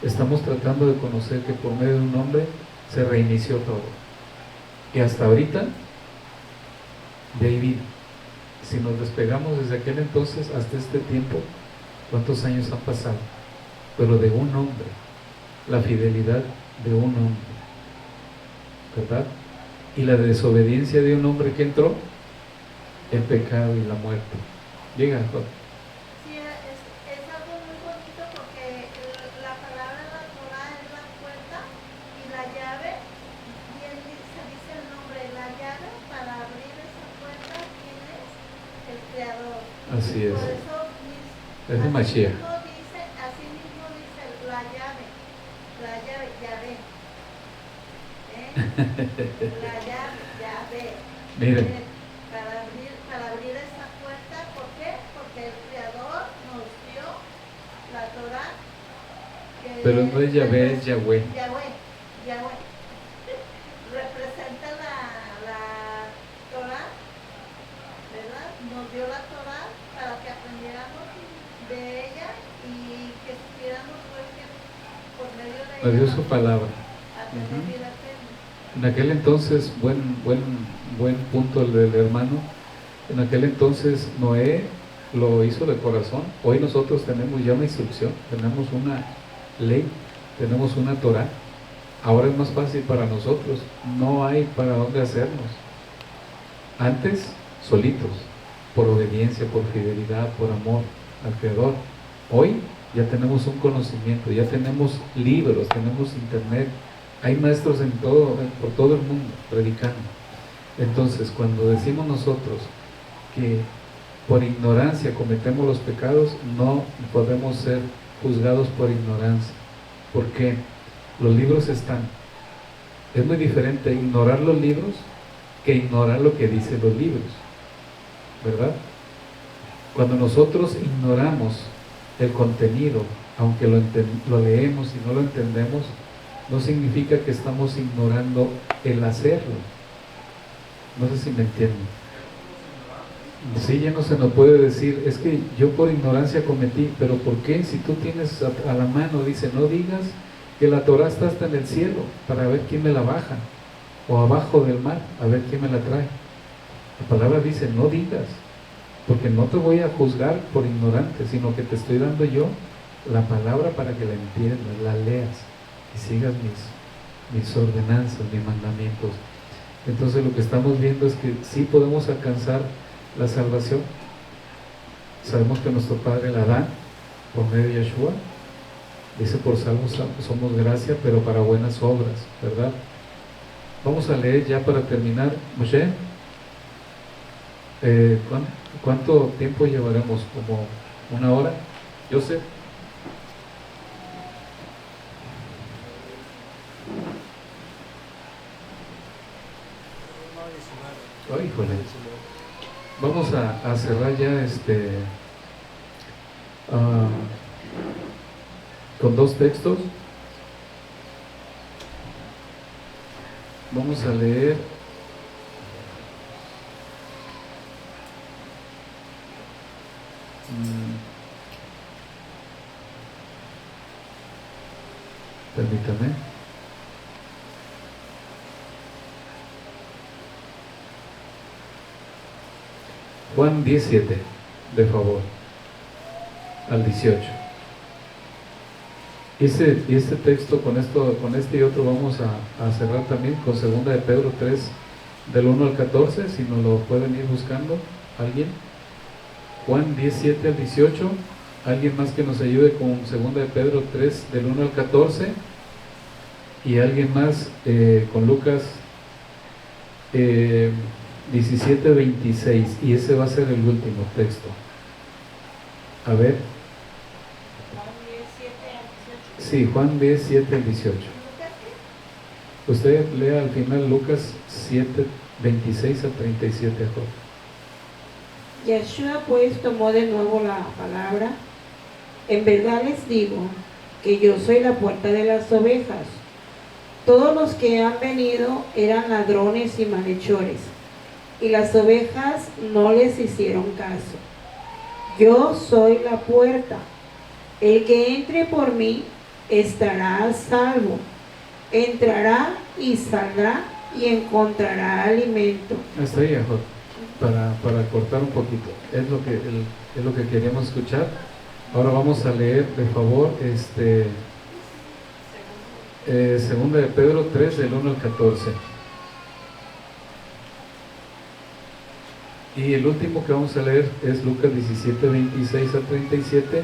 Estamos tratando de conocer que por medio de un hombre se reinició todo. Y hasta ahorita, de ahí vino. Si nos despegamos desde aquel entonces hasta este tiempo, ¿cuántos años han pasado? Pero de un hombre, la fidelidad de un hombre, ¿verdad? Y la desobediencia de un hombre que entró, el pecado y la muerte. Diga, Jorge. Sí, es algo muy bonito porque la palabra de la Torah es la puerta y la llave, bien dice el nombre, la llave para abrir esa puerta, ¿quién es? El Creador. Así es. Por eso Es de Mashiach. así mismo dice la llave, llave. La llave. Miren, Para abrir esa puerta, ¿por qué? Porque el Creador nos dio la Torah. pero no es Yahvé, es Yahweh. Yahweh. Representa la Torah, ¿verdad? Nos dio la Torah para que aprendiéramos de ella y que supiéramos pues que por medio de ella Nos dio su palabra. a tener vida eterna. En aquel entonces, buen punto el del hermano, en aquel entonces Noé lo hizo de corazón. Hoy nosotros tenemos ya una instrucción, tenemos una ley, tenemos una Torah, Ahora es más fácil para nosotros, no hay para dónde hacernos. Antes, solitos, por obediencia, por fidelidad, por amor al Creador. Hoy ya tenemos un conocimiento, ya tenemos libros, tenemos internet, hay maestros en todo, por todo el mundo predicando. Entonces, cuando decimos nosotros que por ignorancia cometemos los pecados, no podemos ser juzgados por ignorancia. ¿Por qué? Los libros están. Es muy diferente ignorar los libros que ignorar lo que dicen los libros, ¿verdad? Cuando nosotros ignoramos el contenido, aunque lo leemos y no lo entendemos, no significa que estamos ignorando el hacerlo. No sé si me entienden. Sí, ya no se nos puede decir, es que yo por ignorancia cometí, pero ¿por qué? Si tú tienes a la mano, dice, no digas que la Torah está hasta en el cielo, para ver quién me la baja, o abajo del mar, a ver quién me la trae. La palabra dice, no digas, porque no te voy a juzgar por ignorante, sino que te estoy dando yo la palabra para que la entiendas, la leas y sigas mis ordenanzas, mis mandamientos. Entonces lo que estamos viendo es que sí podemos alcanzar la salvación. Sabemos que nuestro Padre la da por medio de Yeshua. Dice, por salvos somos gracia, pero para buenas obras, ¿verdad? Vamos a leer ya para terminar. Moshe, ¿cuánto tiempo llevaremos? ¿Como una hora? Yo sé. Oh, híjole. Vamos a cerrar ya con dos textos. Vamos a leer permítame. Juan 17, de favor, al 18. Y este texto, con este y otro vamos a cerrar también con 2 de Pedro 3, del 1 al 14, si nos lo pueden ir buscando, ¿alguien? Juan 17 al 18, ¿alguien más que nos ayude con 2 de Pedro 3, del 1 al 14? Y alguien más con Lucas 17, 26, y ese va a ser el último texto. A ver. Sí, Juan 17 al 18. Usted lea al final Lucas 7, 26 a 37. Yeshua pues tomó de nuevo la palabra. En verdad les digo que yo soy la puerta de las ovejas. Todos los que han venido eran ladrones y malhechores, y las ovejas no les hicieron caso. Yo soy la puerta. El que entre por mí estará a salvo. Entrará y saldrá y encontrará alimento. Hasta ahí, Ajot, para cortar un poquito. Es lo que queríamos escuchar. Ahora vamos a leer, de favor, 2 de Pedro 3, del 1 al 14. Y el último que vamos a leer es Lucas 17, 26 a 37,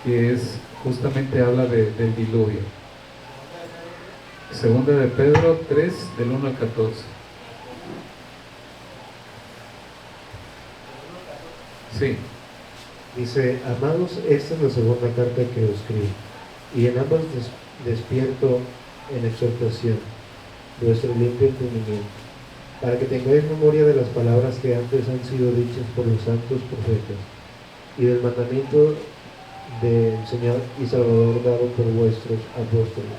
que es justamente habla del diluvio. 2 de Pedro 3, del 1 al 14. Sí. Dice, amados, esta es la segunda carta que os escribo, y en ambas despierto en exhortación vuestro limpio entendimiento, para que tengáis memoria de las palabras que antes han sido dichas por los santos profetas, y del mandamiento del Señor y Salvador dado por vuestros apóstoles,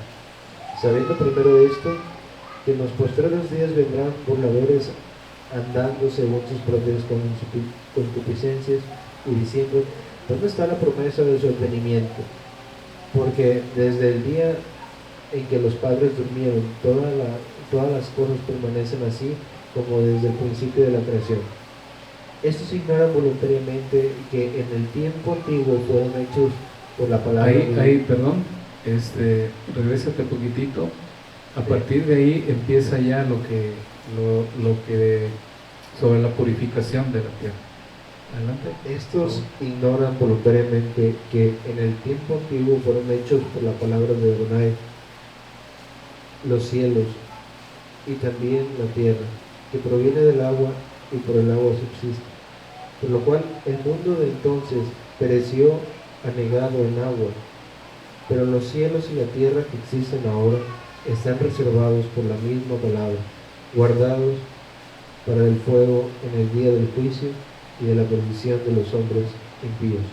sabiendo primero esto, que en los postreros días vendrán burladores andando según sus propias concupiscencias y diciendo, ¿dónde está la promesa de su advenimiento? Porque desde el día en que los padres durmieron, todas las cosas permanecen así como desde el principio de la creación. Estos ignoran voluntariamente que en el tiempo antiguo fueron hechos por la palabra de Dios. Perdón, regrésate un poquitito A partir de ahí empieza ya lo que sobre la purificación de la tierra. Adelante. Estos ignoran voluntariamente que en el tiempo antiguo fueron hechos por la palabra de Adonai los cielos y también la tierra, que proviene del agua y por el agua subsiste. Por lo cual el mundo de entonces pereció anegado en agua, pero los cielos y la tierra que existen ahora están reservados por la misma palabra, guardados para el fuego en el día del juicio y de la perdición de los hombres impíos.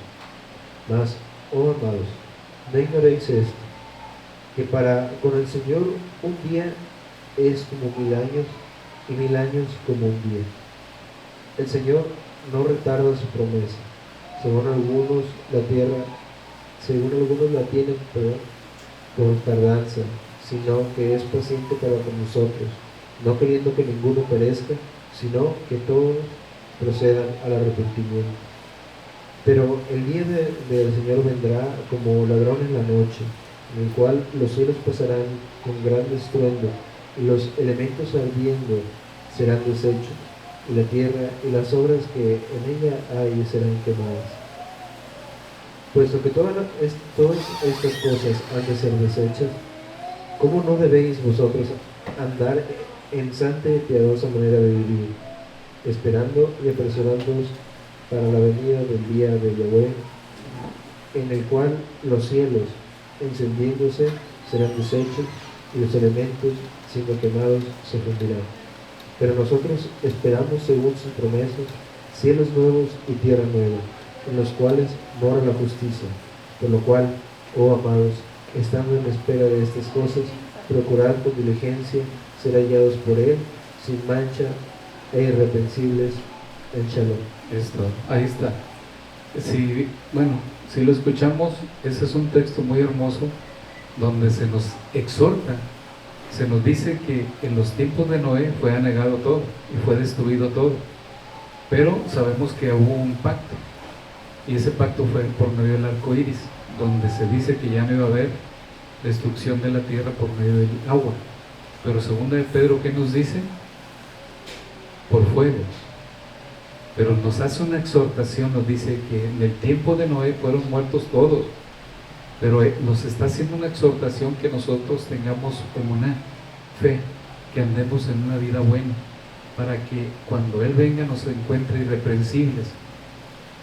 Mas, oh amados, no ignoréis esto, que con el Señor un día es como 1000 años y 1000 años como un día. El Señor no retarda su promesa, según algunos la tienen por tardanza, sino que es paciente para con nosotros, no queriendo que ninguno perezca, sino que todos procedan al arrepentimiento. Pero el día del Señor vendrá como ladrón en la noche, en el cual los cielos pasarán con gran estruendo, y los elementos ardiendo serán deshechos, y la tierra y las obras que en ella hay serán quemadas. Puesto que todas estas cosas han de ser deshechas, ¿cómo no debéis vosotros andar en santa y piadosa manera de vivir, esperando y apresurándoos para la venida del día de Yahweh, en el cual los cielos, encendiéndose, serán deshechos, y los elementos, siendo quemados, se fundirán? Pero nosotros esperamos, según sus promesas, cielos nuevos y tierra nueva, en los cuales mora la justicia. Por lo cual, oh amados, estando en espera de estas cosas, procurad con diligencia ser hallados por Él, sin mancha e irreprensibles en Shalom. Esto, ahí está. Si, bueno, si lo escuchamos, ese es un texto muy hermoso donde se nos exhorta, se nos dice que en los tiempos de Noé fue anegado todo y fue destruido todo, pero sabemos que hubo un pacto, y ese pacto fue por medio del arco iris, donde se dice que ya no iba a haber destrucción de la tierra por medio del agua. Pero segunda de Pedro, ¿qué nos dice? Por fuego. Pero nos hace una exhortación, nos dice que en el tiempo de Noé fueron muertos todos, pero nos está haciendo una exhortación que nosotros tengamos como una fe, que andemos en una vida buena, para que cuando Él venga nos encuentre irreprensibles.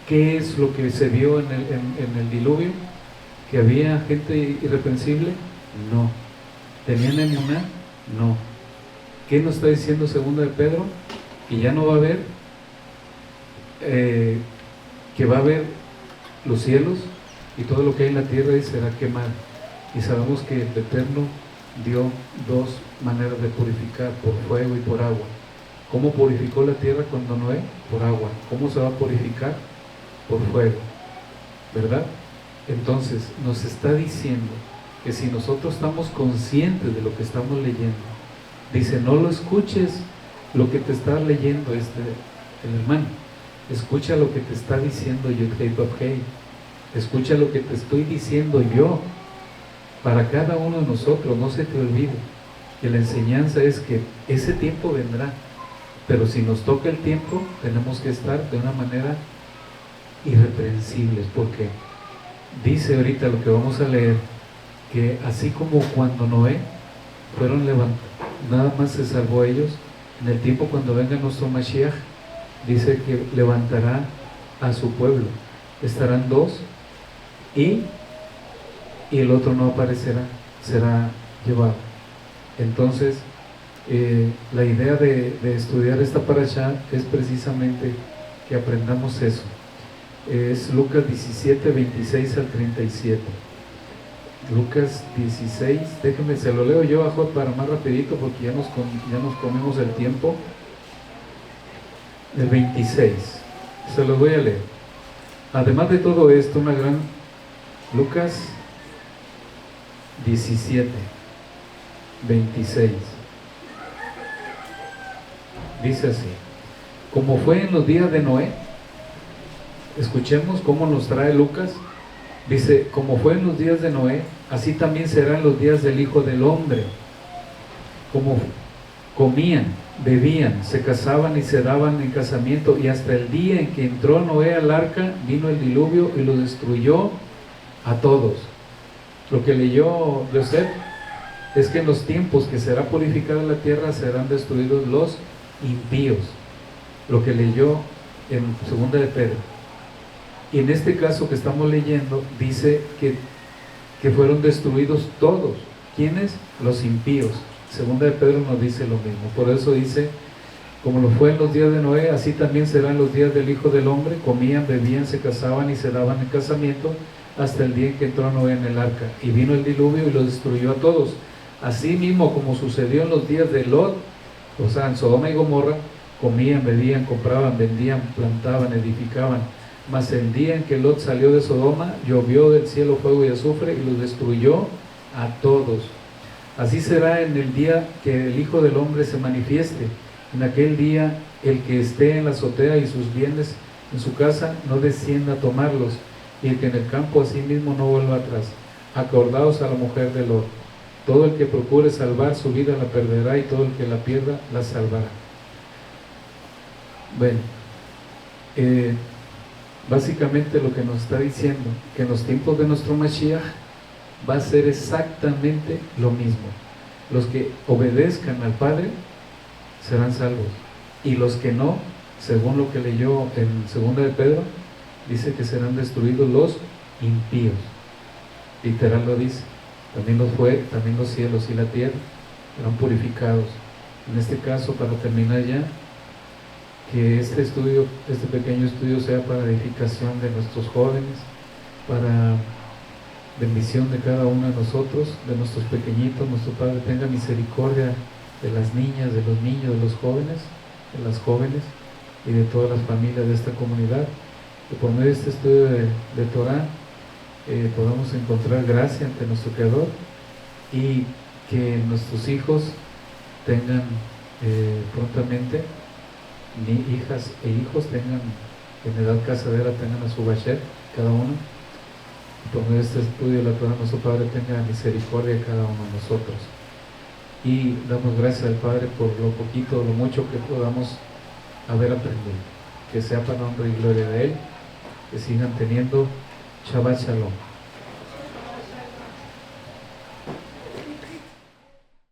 ¿Qué es lo que se vio en el diluvio? ¿Que había gente irreprensible? No. ¿Tenían emuná? No. ¿Qué nos está diciendo segunda de Pedro? Que ya no va a haber, que va a haber los cielos y todo lo que hay en la tierra y será quemado. Y sabemos que el Eterno dio dos maneras de purificar, por fuego y por agua. ¿Cómo purificó la tierra cuando Noé? Por agua. ¿Cómo se va a purificar? Por fuego, ¿verdad? Entonces nos está diciendo que si nosotros estamos conscientes de lo que estamos leyendo, dice, no lo escuches lo que te está leyendo el hermano, escucha lo que te está diciendo Yud-Hei Vav-Hei, escucha lo que te estoy diciendo yo, para cada uno de nosotros. No se te olvide que la enseñanza es que ese tiempo vendrá, pero si nos toca el tiempo, tenemos que estar de una manera irreprensibles, porque dice ahorita lo que vamos a leer, que así como cuando Noé fueron levantados, nada más se salvó ellos, en el tiempo cuando venga nuestro Mashiach, dice que levantará a su pueblo, estarán dos y el otro no aparecerá, será llevado. Entonces la idea de estudiar esta parashá es precisamente que aprendamos eso. Es Lucas 17, 26 al 37. Lucas 16, déjenme, se lo leo yo a para más rapidito porque ya nos comemos el tiempo. El 26, se los voy a leer. Además de todo esto, Lucas 17, 26. Dice así: como fue en los días de Noé. Escuchemos cómo nos trae Lucas. Dice, como fue en los días de Noé, así también serán los días del Hijo del Hombre. como comían, bebían, se casaban y se daban en casamiento, y hasta el día en que entró Noé al arca, vino el diluvio y lo destruyó a todos. Lo que leyó Yosef es que en los tiempos que será purificada la tierra serán destruidos los impíos. Lo que leyó en segunda de Pedro. Y en este caso que estamos leyendo dice que fueron destruidos todos. ¿Quiénes? Los impíos. Segunda de Pedro nos dice lo mismo. Por eso dice, como lo fue en los días de Noé, así también serán los días del Hijo del Hombre. Comían, bebían, se casaban y se daban en casamiento hasta el día en que entró Noé en el arca. Y vino el diluvio y los destruyó a todos. Así mismo como sucedió en los días de Lot, o sea, en Sodoma y Gomorra, comían, bebían, compraban, vendían, plantaban, edificaban. Mas el día en que Lot salió de Sodoma, llovió del cielo fuego y azufre y los destruyó a todos. Así será en el día que el Hijo del Hombre se manifieste. En aquel día, el que esté en la azotea y sus bienes en su casa, no descienda a tomarlos, y el que en el campo asimismo no vuelva atrás. Acordaos a la mujer de Lot. Todo el que procure salvar su vida la perderá, y todo el que la pierda la salvará. Bueno, básicamente lo que nos está diciendo, que en los tiempos de nuestro Mashiach va a ser exactamente lo mismo. Los que obedezcan al Padre serán salvos, y los que no, según lo que leyó en segunda de Pedro, dice que serán destruidos los impíos. Literal lo dice. También los cielos y la tierra serán purificados. En este caso, para terminar ya, que este pequeño estudio sea para edificación de nuestros jóvenes, para bendición de cada uno de nosotros, de nuestros pequeñitos. Nuestro Padre tenga misericordia de las niñas, de los niños, de los jóvenes, de las jóvenes y de todas las familias de esta comunidad. Que por medio de este estudio de Torah podamos encontrar gracia ante nuestro Creador, y que nuestros hijos tengan prontamente, hijas e hijos tengan, en edad casadera, tengan a su Basher, cada uno. Por medio de este estudio de la Torah, nuestro Padre tenga misericordia de cada uno de nosotros. Y damos gracias al Padre por lo poquito o lo mucho que podamos haber aprendido. Que sea para honra y gloria de Él. Que sigan teniendo Shabbat Shalom.